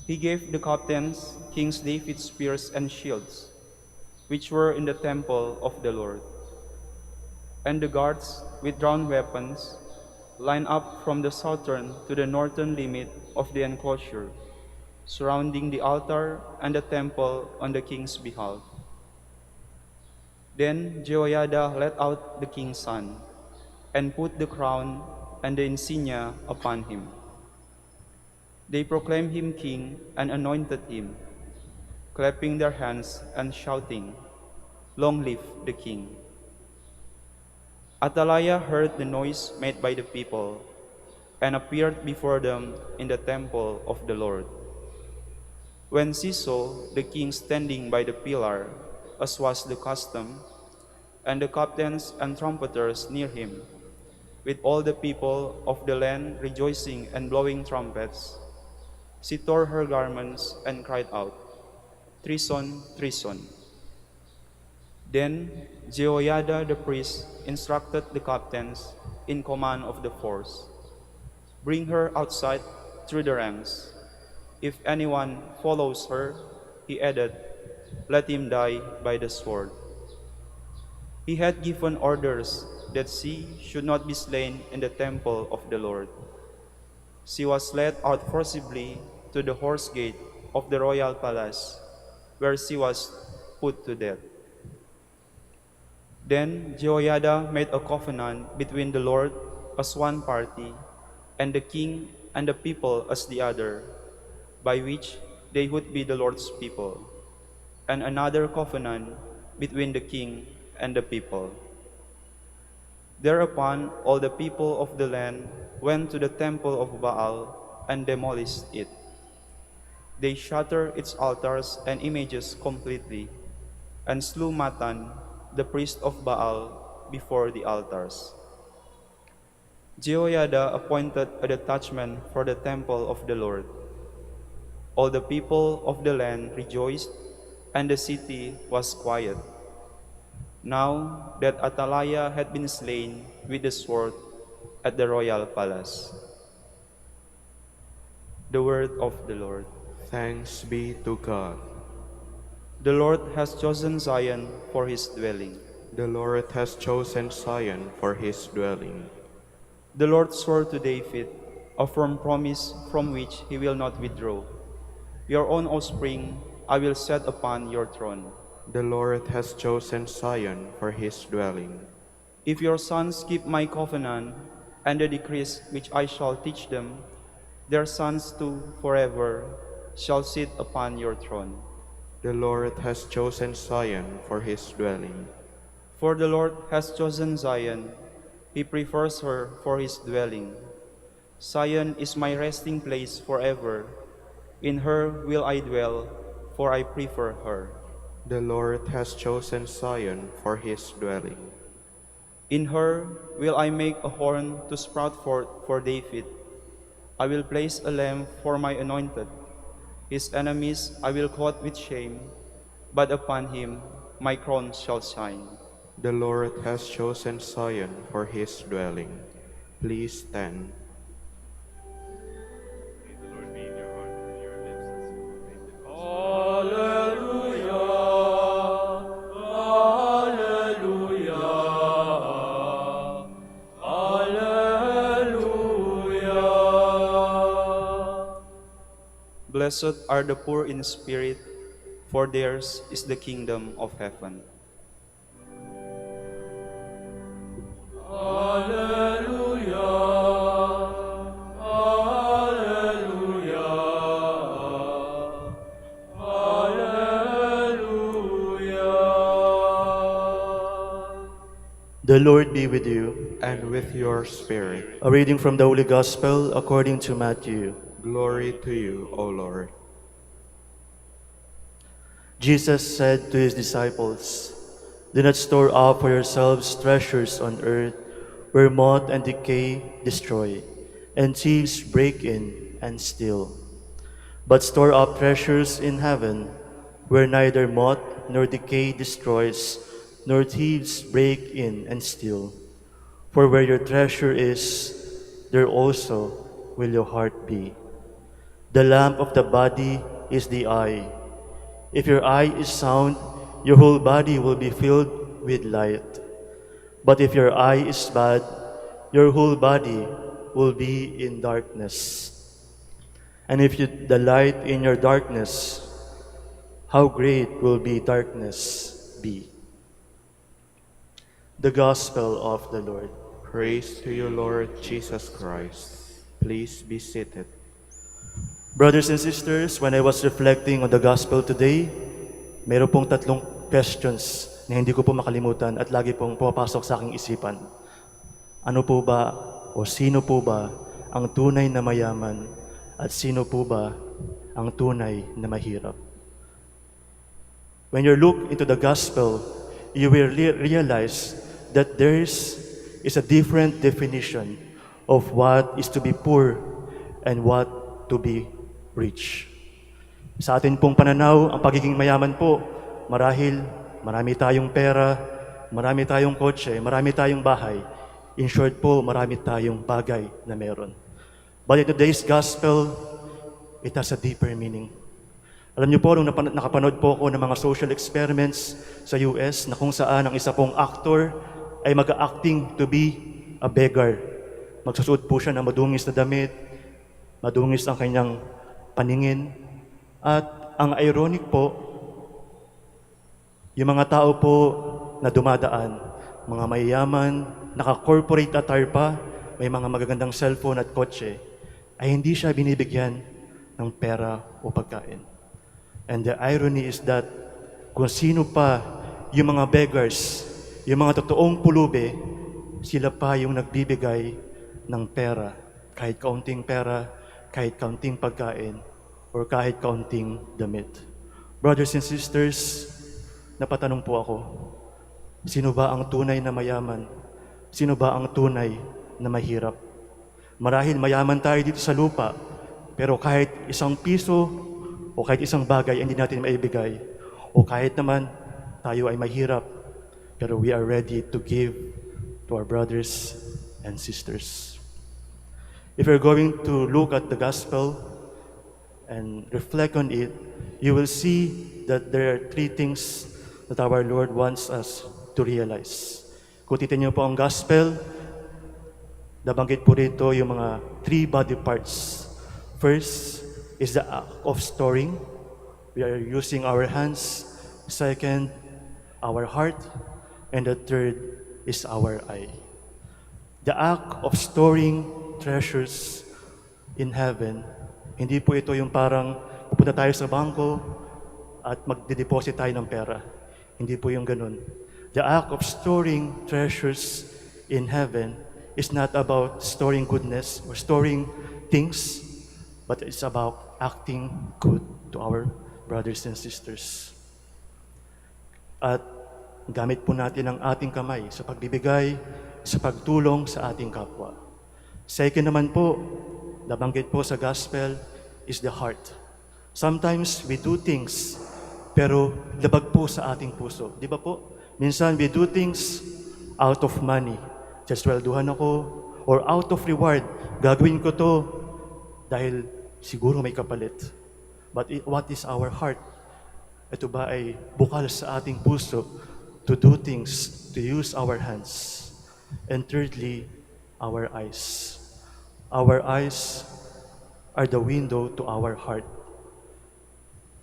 S4: He gave the captains King David's spears and shields, which were in the temple of the Lord. And the guards, with drawn weapons, lined up from the southern to the northern limit of the enclosure, surrounding the altar and the temple on the king's behalf. Then Jehoiada let out the king's son, and put the crown and the insignia upon him. They proclaimed him king and anointed him, clapping their hands and shouting, "Long live the king!" Athaliah heard the noise made by the people and appeared before them in the temple of the Lord. When she saw the king standing by the pillar, as was the custom, and the captains and trumpeters near him, with all the people of the land rejoicing and blowing trumpets, she tore her garments and cried out, "Treason, treason!" Then Jehoiada the priest instructed the captains in command of the force, "Bring her outside through the ranks. If anyone follows her," he added, "let him die by the sword." He had given orders that she should not be slain in the temple of the Lord. She was led out forcibly to the horse gate of the royal palace, where she was put to death. Then Jehoiada made a covenant between the Lord as one party, and the king and the people as the other, by which they would be the Lord's people, and another covenant between the king and the people. Thereupon all the people of the land went to the temple of Baal and demolished it. They shattered its altars and images completely, and slew Matan, the priest of Baal, before the altars. Jehoiada appointed a detachment for the temple of the Lord. All the people of the land rejoiced, and the city was quiet. Now that Athaliah had been slain with the sword at the royal palace. The word of the Lord.
S1: Thanks be to God.
S4: The Lord has chosen Zion for his dwelling.
S1: The Lord has chosen Zion for his dwelling.
S4: The Lord swore to David a firm promise from which he will not withdraw. Your own offspring I will set upon your throne.
S1: The Lord has chosen Zion for his dwelling.
S4: If your sons keep my covenant and the decrees which I shall teach them, their sons too forever shall sit upon your throne.
S1: The Lord has chosen Zion for his dwelling.
S4: For the Lord has chosen Zion, he prefers her for his dwelling. Zion is my resting place forever. In her will I dwell, for I prefer her.
S1: The Lord has chosen Zion for his dwelling.
S4: In her will I make a horn to sprout forth for David. I will place a lamp for my anointed. His enemies I will clothe with shame, but upon him my crown shall shine.
S1: The Lord has chosen Zion for his dwelling. Please stand.
S4: Blessed are the poor in spirit, for theirs is the kingdom of heaven.
S7: The Lord be with you.
S1: And with your spirit.
S7: A reading from the Holy Gospel according to Matthew.
S1: Glory to you, O Lord.
S7: Jesus said to his disciples, "Do not store up for yourselves treasures on earth, where moth and decay destroy, and thieves break in and steal. But store up treasures in heaven, where neither moth nor decay destroys, nor thieves break in and steal. For where your treasure is, there also will your heart be. The lamp of the body is the eye. If your eye is sound, your whole body will be filled with light. But if your eye is bad, your whole body will be in darkness. And if you delight in your darkness, how great will be darkness be." The Gospel of the Lord.
S1: Praise to you, Lord Jesus Christ. Please be seated.
S7: Brothers and sisters, when I was reflecting on the Gospel today, meron pong tatlong questions na hindi ko po makalimutan at lagi pong pumapasok sa aking isipan. Ano po ba o sino po ba ang tunay na mayaman at sino po ba ang tunay na mahirap? When you look into the Gospel, you will realize that there is a different definition of what is to be poor and what to be rich. Sa atin pong pananaw, ang pagiging mayaman po, marahil marami tayong pera, marami tayong kotse, marami tayong bahay. In short po, marami tayong bagay na meron. But in today's gospel, it has a deeper meaning. Alam niyo po, nung nakapanood po ako ng mga social experiments sa US na kung saan ang isa pong actor ay mag-acting to be a beggar. Magsusuot po siya ng madungis na damit, madungis ang kanyang paningin. At ang ironic po, yung mga tao po na dumadaan, mga mayayaman, naka-corporate attire pa, may mga magagandang cellphone at kotse, ay hindi siya binibigyan ng pera o pagkain. And the irony is that kung sino pa yung mga beggars, yung mga totoong pulube, sila pa yung nagbibigay ng pera, kahit kaunting pera, kahit kaunting pagkain, or kahit kaunting damit. Brothers and sisters, napatanong po ako, sino ba ang tunay na mayaman? Sino ba ang tunay na mahirap? Marahil mayaman tayo dito sa lupa, pero kahit isang piso o kahit isang bagay hindi natin maibigay. O kahit naman tayo ay mahirap, pero we are ready to give to our brothers and sisters. If you're going to look at the gospel and reflect on it, you will see that there are three things that our Lord wants us to realize. Kung titignan niyo po ang gospel, nabanggit po rito yung mga three body parts. First is the act of storing. We are using our hands. Second, our heart. And the third is our eye. The act of storing treasures in heaven, hindi po ito yung parang pupunta tayo sa bangko at magde-deposit tayo ng pera. Hindi po yung ganun. The act of storing treasures in heaven is not about storing goodness or storing things, but it's about acting good to our brothers and sisters. At gamit po natin ang ating kamay sa pagbibigay, sa pagtulong sa ating kapwa. Second naman po, nabanggit po sa gospel, is the heart. Sometimes we do things, pero labag po sa ating puso. Di ba po? Minsan we do things out of money. Saswelduhan ako, or out of reward. Gagawin ko to dahil siguro may kapalit. But what is our heart? Ito ba ay bukal sa ating puso to do things, to use our hands? And thirdly, our eyes. Our eyes are the window to our heart.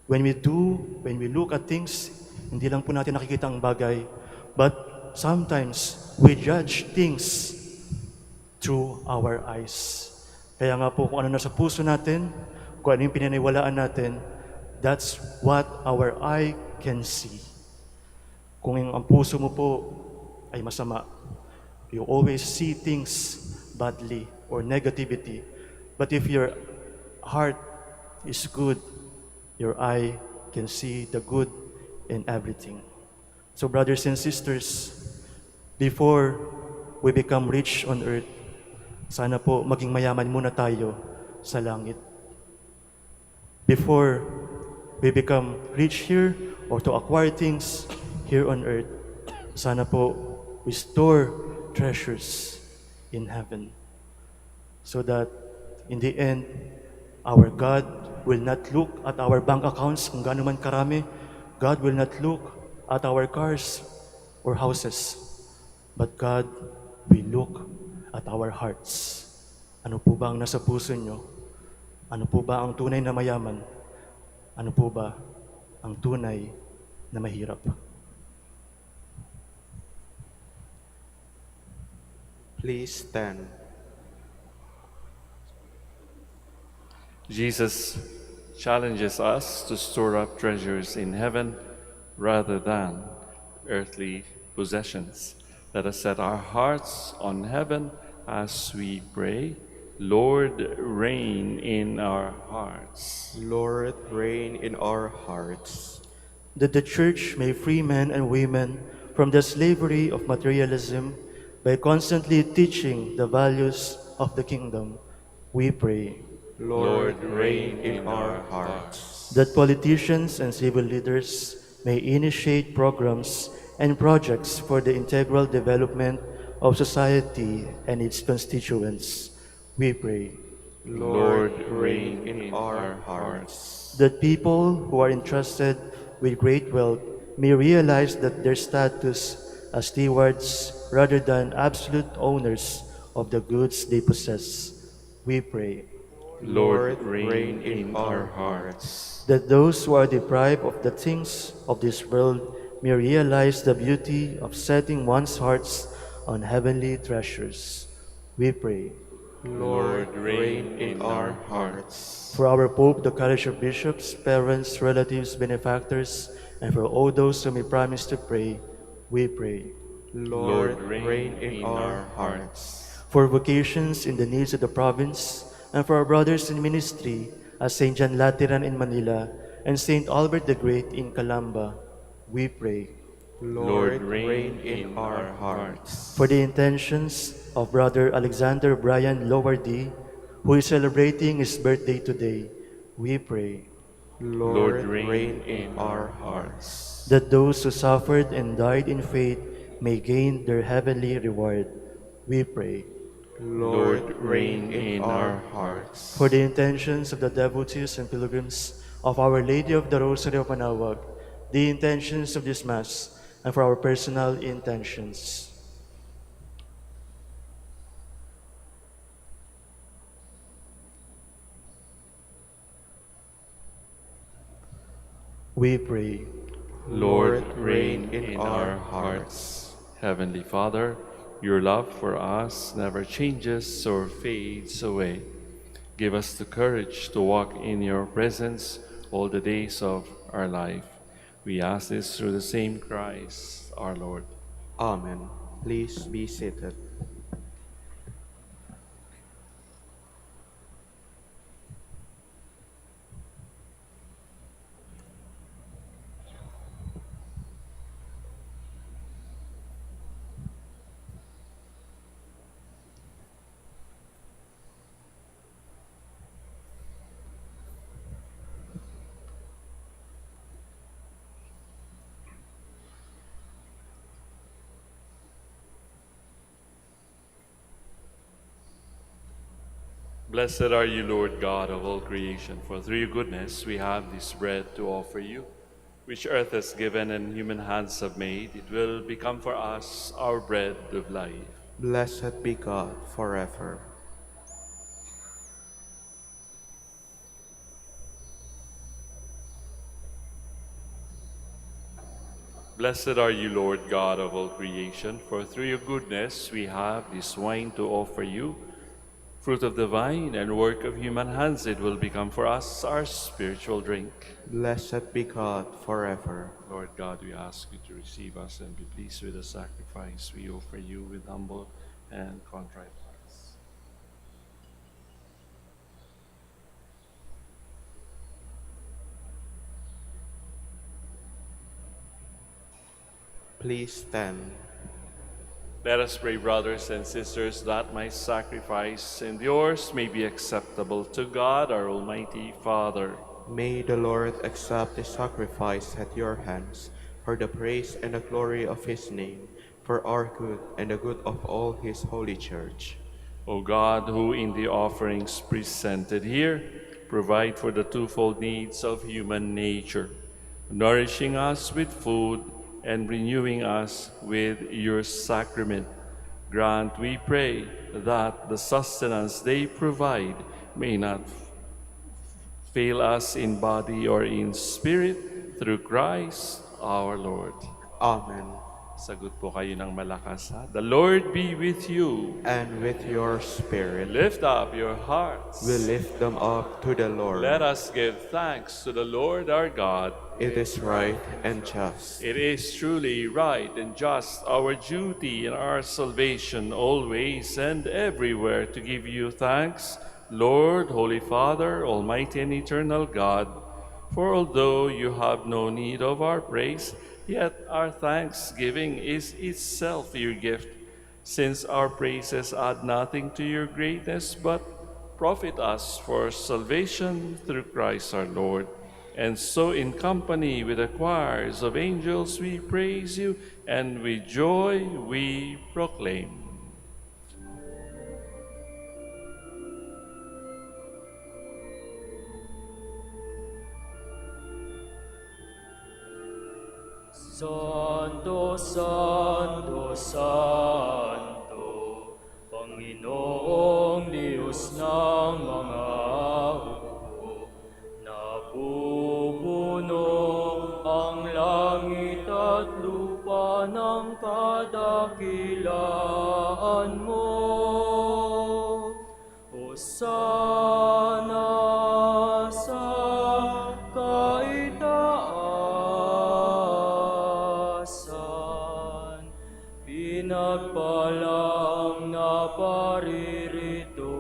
S7: When we look at things, hindi lang po natin nakikita ang bagay, but sometimes we judge things through our eyes. Kaya nga po, kung ano nasa puso natin, kung ano yung pinaniwalaan natin, that's what our eye can see. Kung ang puso mo po ay masama, you always see things badly or negativity. But if your heart is good, your eye can see the good in everything. So brothers and sisters, before we become rich on earth, sana po maging mayaman muna tayo sa langit. Before we become rich here or to acquire things here on earth, sana po we store treasures in heaven, so that in the end, our God will not look at our bank accounts kung gaano man karami. God will not look at our cars or houses, but God will look at our hearts. Ano po ba ang nasa puso nyo? Ano po ba ang tunay na mayaman? Ano po ba ang tunay na mahirap?
S1: Please stand.
S6: Jesus challenges us to store up treasures in heaven rather than earthly possessions. Let us set our hearts on heaven as we pray. Lord, reign in our hearts.
S1: Lord, reign in our hearts.
S7: That the Church may free men and women from the slavery of materialism by constantly teaching the values of the kingdom, we pray.
S1: Lord, reign in our hearts.
S7: That politicians and civil leaders may initiate programs and projects for the integral development of society and its constituents, we pray.
S1: Lord, reign in our hearts.
S7: That people who are entrusted with great wealth may realize that their status as stewards rather than absolute owners of the goods they possess, we pray.
S1: Lord, reign in our hearts.
S7: That those who are deprived of the things of this world may realize the beauty of setting one's hearts on heavenly treasures, we pray.
S1: Lord, reign in our hearts.
S7: For our Pope, the College of Bishops, parents, relatives, benefactors, and for all those who may promise to pray, we pray.
S1: Lord, reign in our hearts.
S7: For vocations in the needs of the province, and for our brothers in ministry, as Saint John Lateran in Manila and Saint Albert the Great in Calamba, we pray.
S6: Lord,
S1: Lord,
S6: reign
S1: reign in
S6: in
S1: our
S6: our
S1: hearts.
S7: For the
S6: hearts.
S7: intentions of Brother Alexander Brian Lowardy, who is celebrating his birthday today, we pray.
S6: Lord,
S1: Lord,
S6: reign
S1: reign in
S6: in
S1: our
S6: our
S1: hearts.
S6: hearts.
S7: That those who suffered and died in faith may gain their heavenly reward, we pray.
S1: Lord,
S6: Lord,
S1: reign
S6: reign
S1: in
S6: in
S1: our
S6: our
S7: For
S1: hearts.
S7: the
S6: hearts.
S7: intentions of the devotees and pilgrims of Our Lady of the Rosary of Manaoag, the intentions of this Mass, and for our personal intentions, we pray.
S6: Lord,
S1: Lord, reign
S6: reign
S1: in
S6: in
S1: our
S6: our
S1: hearts.
S6: hearts. Heavenly Father, your love for us never changes or fades away. Give us the courage to walk in your presence all the days of our life. We ask this through the same Christ, our Lord.
S1: Amen. Please be seated.
S6: Blessed are you, Lord God of all creation, for through your goodness we have this bread to offer you, which earth has given and human hands have made. It will become for us our bread of life.
S1: Blessed be God forever.
S6: Blessed are you, Lord God of all creation, for through your goodness we have this wine to offer you, fruit of the vine and work of human hands. It will become for us our spiritual drink.
S1: Blessed be God forever.
S6: Lord God, we ask you to receive us and be pleased with the sacrifice we offer you with humble and contrite hearts.
S1: Please stand.
S6: Let us pray, brothers and sisters, that my sacrifice and yours may be acceptable to God, our Almighty Father.
S1: May the Lord accept the sacrifice at your hands for the praise and the glory of his name, for our good and the good of all his holy church.
S6: O God, who in the offerings presented here provide for the twofold needs of human nature, nourishing us with food and renewing us with your sacrament, grant, we pray, that the sustenance they provide may not fail us in body or in spirit, through Christ our Lord.
S1: Amen.
S6: Sagot po kayo ng malakas, ha? The Lord be with you.
S1: And with your spirit,
S6: Lift up your hearts.
S1: we lift them up to the Lord.
S6: Let us give thanks to the Lord our God.
S1: It is right and just.
S6: It is truly right and just, our duty and our salvation, always and everywhere, to give you thanks, Lord, Holy Father, Almighty and eternal God. For although you have no need of our praise, yet our thanksgiving is itself your gift, since our praises add nothing to your greatness, but profit us for salvation through Christ our Lord. And so in company with the choirs of angels we praise you, and with joy we proclaim.
S5: Santo, Santo, Santo, Panginoong Diyos ng mga hukbo, napupuno ang langit at lupa ng kadakilaan mo. Hosana sa kaitaasan, pinagpalang naparirito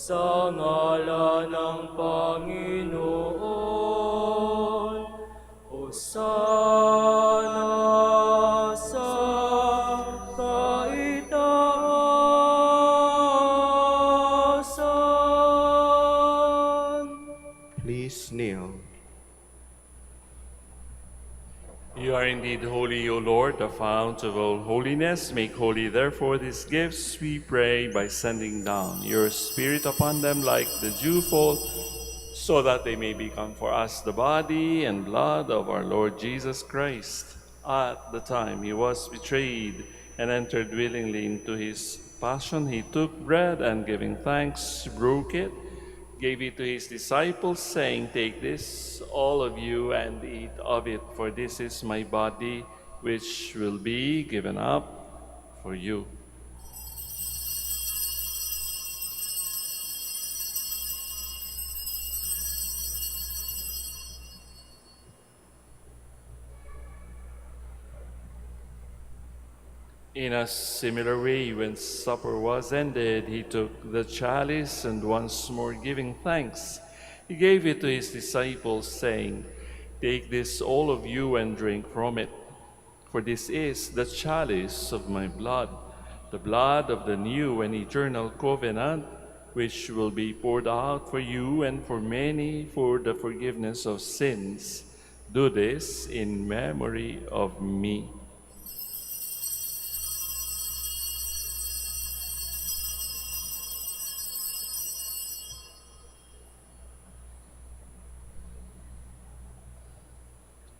S5: sa ngala ng Panginoon. Hosana sa kaitaasan.
S1: Please kneel.
S6: You are indeed holy, O Lord, the fount of all holiness. Make holy, therefore, these gifts, we pray, by sending down your Spirit upon them like the dewfall, so that they may become for us the body and blood of our Lord Jesus Christ. At the time he was betrayed and entered willingly into his passion, he took bread and giving thanks, broke it, gave it to his disciples, saying, "Take this, all of you, and eat of it, for this is my body, which will be given up for you." In a similar way, when supper was ended, he took the chalice, and once more giving thanks, he gave it to his disciples, saying, "Take this, all of you, and drink from it. For this is the chalice of my blood, the blood of the new and eternal covenant, which will be poured out for you and for many for the forgiveness of sins. Do this in memory of me."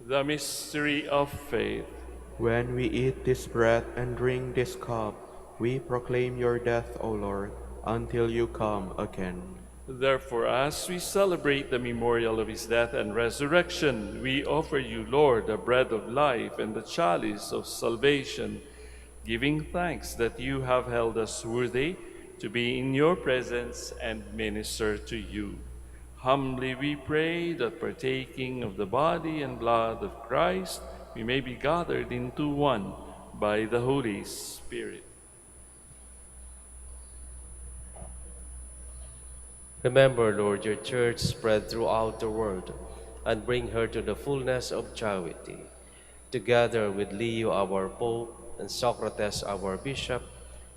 S6: The mystery of faith.
S1: When we eat this bread and drink this cup, we proclaim your death, O Lord, until you come again.
S6: Therefore, as we celebrate the memorial of his death and resurrection, we offer you, Lord, the bread of life and the chalice of salvation, giving thanks that you have held us worthy to be in your presence and minister to you. Humbly we pray that, partaking of the body and blood of Christ, we may be gathered into one by the Holy Spirit.
S3: Remember, Lord, your church spread throughout the world, and bring her to the fullness of charity. Together with Leo, our Pope, and Socrates, our Bishop,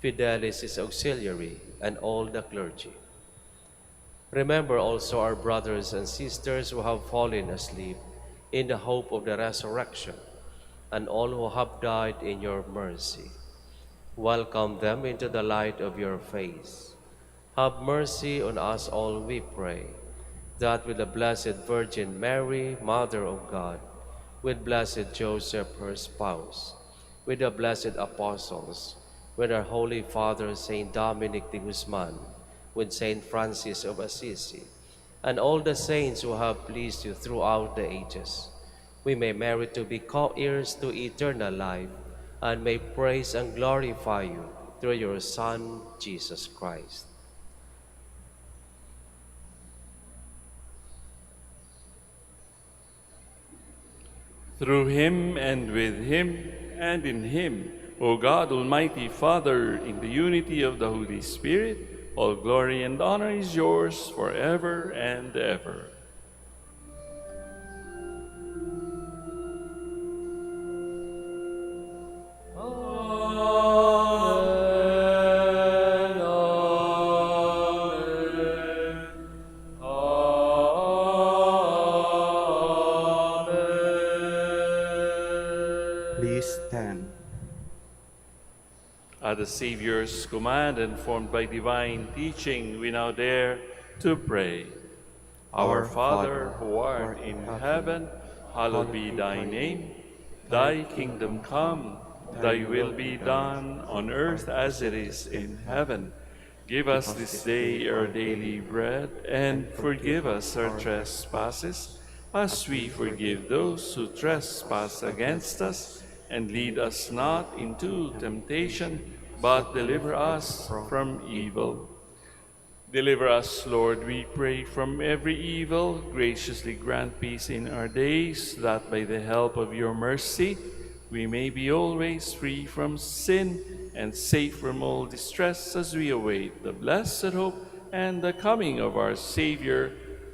S3: Fidelis, his auxiliary, and all the clergy. Remember also our brothers and sisters who have fallen asleep in the hope of the resurrection, and all who have died in your mercy. Welcome them into the light of your face. Have mercy on us all, we pray, that with the Blessed Virgin Mary, Mother of God, with blessed Joseph, her spouse, with the blessed apostles, with our Holy Father, Saint Dominic de Guzman, with Saint Francis of Assisi, and all the saints who have pleased you throughout the ages, we may merit to be co-heirs to eternal life, and may praise and glorify you through your Son, Jesus Christ.
S6: Through him and with him and in him, O God, Almighty Father, in the unity of the Holy Spirit, all glory and honor is yours forever and ever.
S5: Amen. Amen.
S1: Please stand.
S6: At the Savior's command and formed by divine teaching, we now dare to pray. Our Father, who art in heaven, hallowed be thy name. Thy kingdom come, thy will be done on earth as it is in heaven. Give us this day our daily bread, and forgive us our trespasses, as we forgive those who trespass against us. And lead us not into temptation, but deliver us from evil. Deliver us, Lord, we pray, from every evil. Graciously grant peace in our days, that by the help of your mercy we may be always free from sin and safe from all distress, as we await the blessed hope and the coming of our Savior,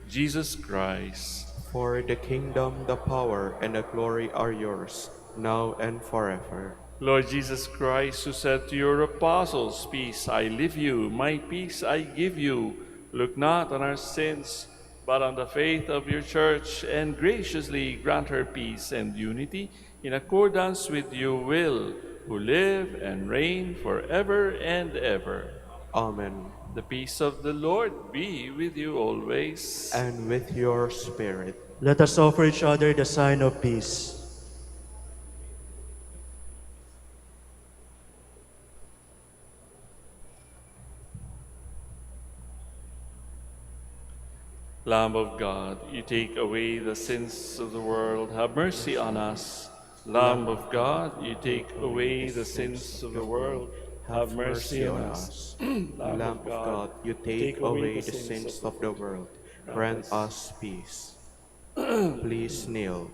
S6: Jesus Christ.
S1: For the kingdom, the power, and the glory are yours, now and forever.
S6: Lord Jesus Christ, who said to your apostles, "Peace I leave you, my peace I give you," look not on our sins, but on the faith of your church, and graciously grant her peace and unity in accordance with your will, who live and reign forever and ever.
S1: Amen.
S6: The peace of the Lord be with you always.
S1: And with your spirit.
S7: Let us offer each other the sign of peace.
S6: Lamb of God, you take away the sins of the world, have mercy on us. Lamb of God, you take away the sins of the world, have mercy on us. Lamb
S1: Lamb
S6: of
S1: of
S6: God,
S1: God, you
S6: you take
S1: take
S6: away
S1: away
S6: the
S1: the
S6: sins of
S1: sins
S6: the
S1: of the
S6: world.
S1: world.
S6: Grant
S1: Grant
S6: us.
S1: us peace. Please kneel.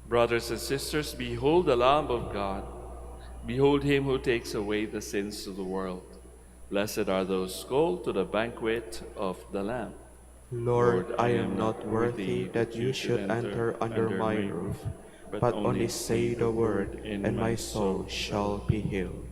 S6: Brothers and sisters, behold the Lamb of God. Behold him who takes away the sins of the world. Blessed are those called to the banquet of the Lamb.
S1: Lord,
S6: Lord,
S1: I
S6: I
S1: am
S6: am
S1: not
S6: not
S1: worthy
S6: worthy
S1: that
S6: that
S1: you
S6: you should
S1: should
S6: enter
S1: enter under
S6: under
S1: my
S6: my
S1: roof,
S6: roof, but
S1: but only
S6: only say
S1: say
S6: the
S1: the
S6: word,
S1: word,
S6: and
S1: and
S6: my
S1: my soul
S6: soul shall
S1: shall be
S6: be healed.
S1: healed.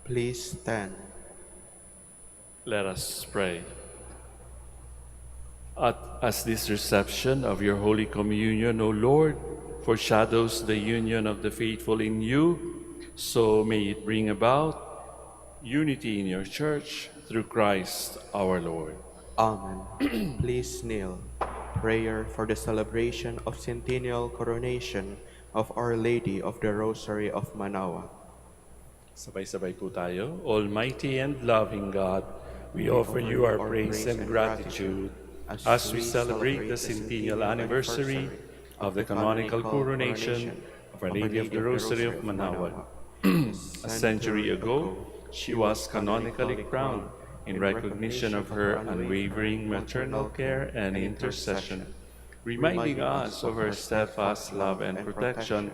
S1: Please stand.
S6: Let us pray. As this reception of your Holy Communion, O Lord, foreshadows the union of the faithful in you, so may it bring about unity in your church through Christ our Lord.
S1: Amen. Please kneel. Prayer for the celebration of centennial coronation of Our Lady of the Rosary of Manaoag.
S6: Sabay-sabay po tayo. Almighty and loving God, we offer you our praise and gratitude as we celebrate the centennial anniversary of the canonical coronation of Our Lady of the Rosary of Manaoag. A century ago, she was canonically crowned in recognition of her unwavering maternal care and intercession, reminding us of her steadfast love and protection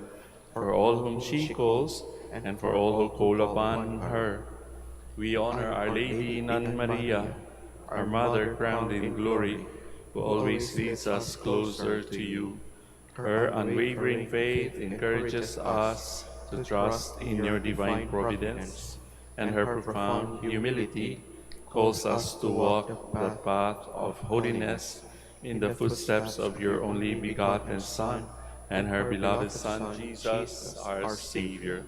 S6: for all whom she calls and for all who call upon her. We honor Our Lady Nan Maria, our Mother crowned in glory, who always leads us closer to you. Her unwavering faith encourages us to trust in your divine providence, and her profound humility calls us to walk the path of holiness in the footsteps of your only begotten Son and her beloved Son Jesus, our Savior.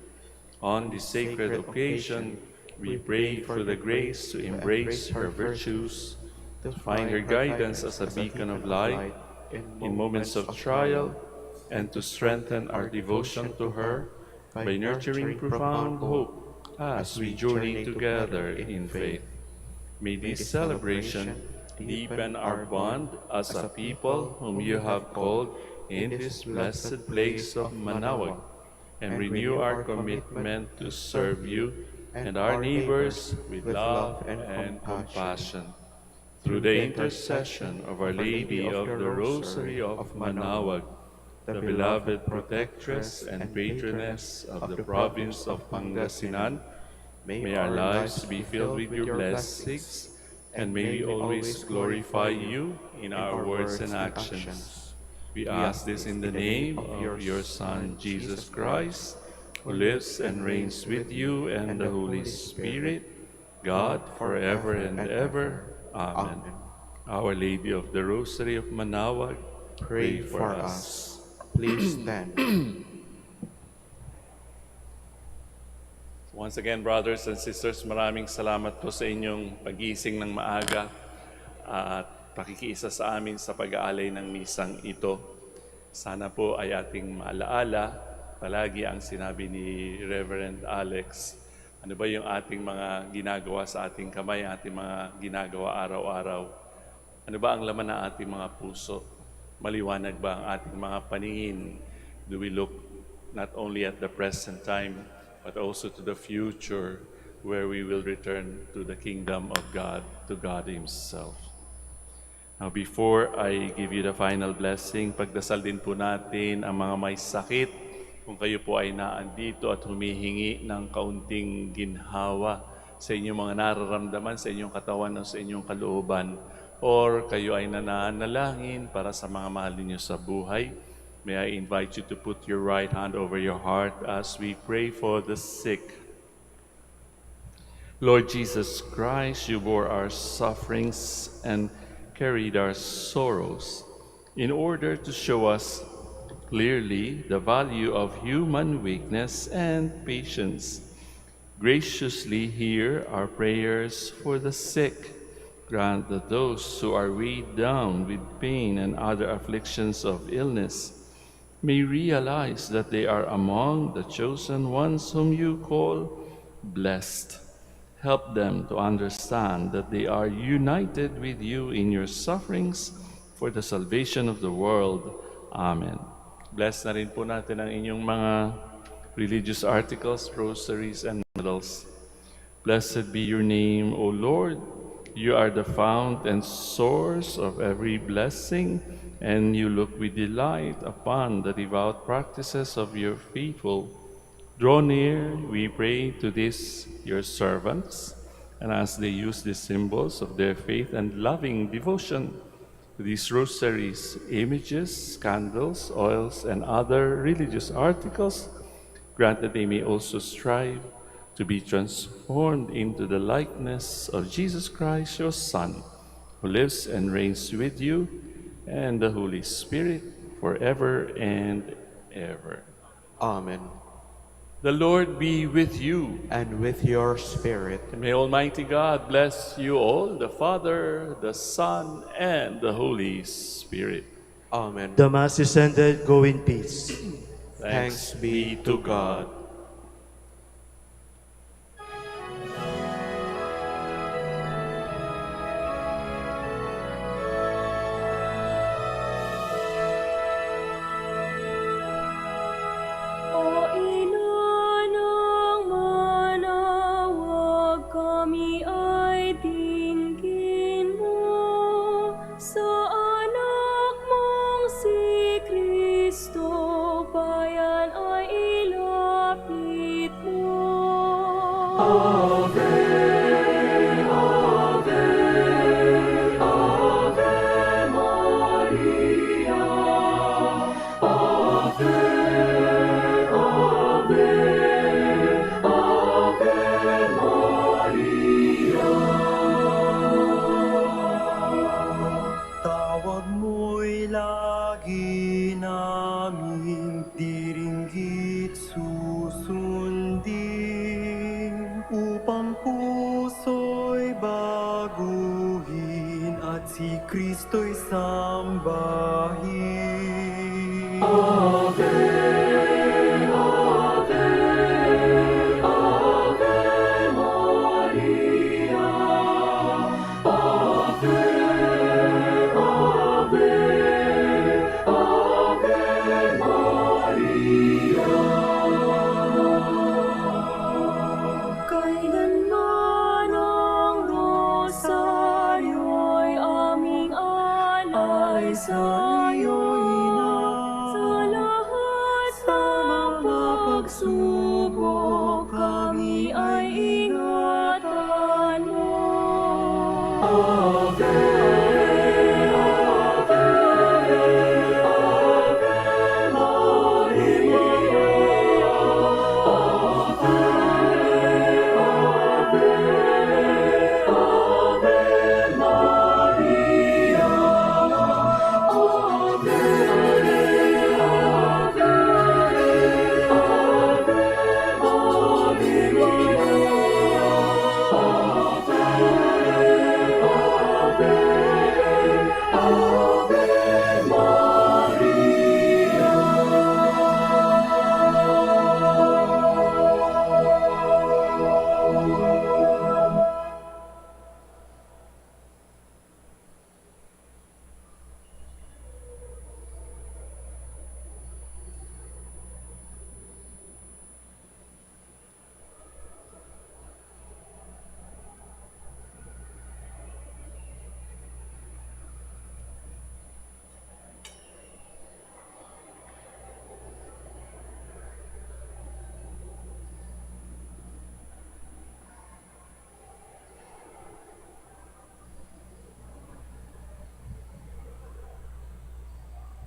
S6: On this sacred occasion, we pray for the grace to embrace her virtues, to find her guidance as a beacon of light in moments of trial, and to strengthen our devotion to her by nurturing profound hope as we journey together in faith. May this celebration deepen our bond as a people whom you have called in this blessed place of Manaoag, and renew our commitment to serve you and our neighbors with love and compassion. Through the intercession of Our Lady of the Rosary of Manaoag, the beloved protectress and patroness of the province of Pangasinan, may our lives be filled with your blessings, and may we always glorify you in our words and actions. We ask this in the name of your Son, Jesus Christ, who lives and reigns with you and the Holy Spirit, God, forever and ever. Amen. Our Lady of the Rosary of Manaoag,
S1: Pray for us. Please stand.
S6: Once again, brothers and sisters, maraming salamat po sa inyong pagising ng maaga at pakikiisa sa amin sa pag-aalay ng misang ito. Sana po ay ating maalaala palagi ang sinabi ni Reverend Alex. Ano ba yung ating mga ginagawa sa ating kamay, ating mga ginagawa araw-araw? Ano ba ang laman ng ating mga puso? Maliwanag ba ang ating mga paningin? Do we look not only at the present time, but also to the future where we will return to the kingdom of God, to God Himself? Now, before I give you the final blessing, pagdasal din po natin ang mga may sakit. Kung kayo po ay naandito at humihingi ng kaunting ginhawa sa inyong mga nararamdaman, sa inyong katawan o sa inyong kalooban, or kayo ay nananalangin para sa mga mahal ninyo sa buhay, may I invite you to put your right hand over your heart as we pray for the sick. Lord Jesus Christ, you bore our sufferings and carried our sorrows in order to show us clearly the value of human weakness and patience. Graciously hear our prayers for the sick. Grant that those who are weighed down with pain and other afflictions of illness may realize that they are among the chosen ones whom you call blessed. Help them to understand that they are united with you in your sufferings for the salvation of the world. Amen. Bless na rin po natin ang inyong mga religious articles, rosaries, and medals. Blessed be your name, O Lord. You are the fount and source of every blessing, and you look with delight upon the devout practices of your faithful. Draw near, we pray, to these your servants, and as they use the symbols of their faith and loving devotion, these rosaries, images, candles, oils, and other religious articles, grant that they may also strive to be transformed into the likeness of Jesus Christ, your Son, who lives and reigns with you and the Holy Spirit forever and ever.
S1: Amen.
S6: The Lord be with you.
S1: And with your spirit.
S6: And may Almighty God bless you all, the Father, the Son, and the Holy Spirit.
S1: Amen.
S7: The Mass is ended. Go in peace.
S1: Thanks be to God.
S5: O ina ng manawag, kami ay dinggin mo. Sa anak mong si Kristo, bayan ay ilapit mo.
S8: Tawag mo'y lagi naming diringgit susundin, upang puso'y baguhin at si Kristo'y sambahin.
S5: Kailanman ang rosaryo'y aming alay sa'yo, Ina. Sa lahat ng pagsubok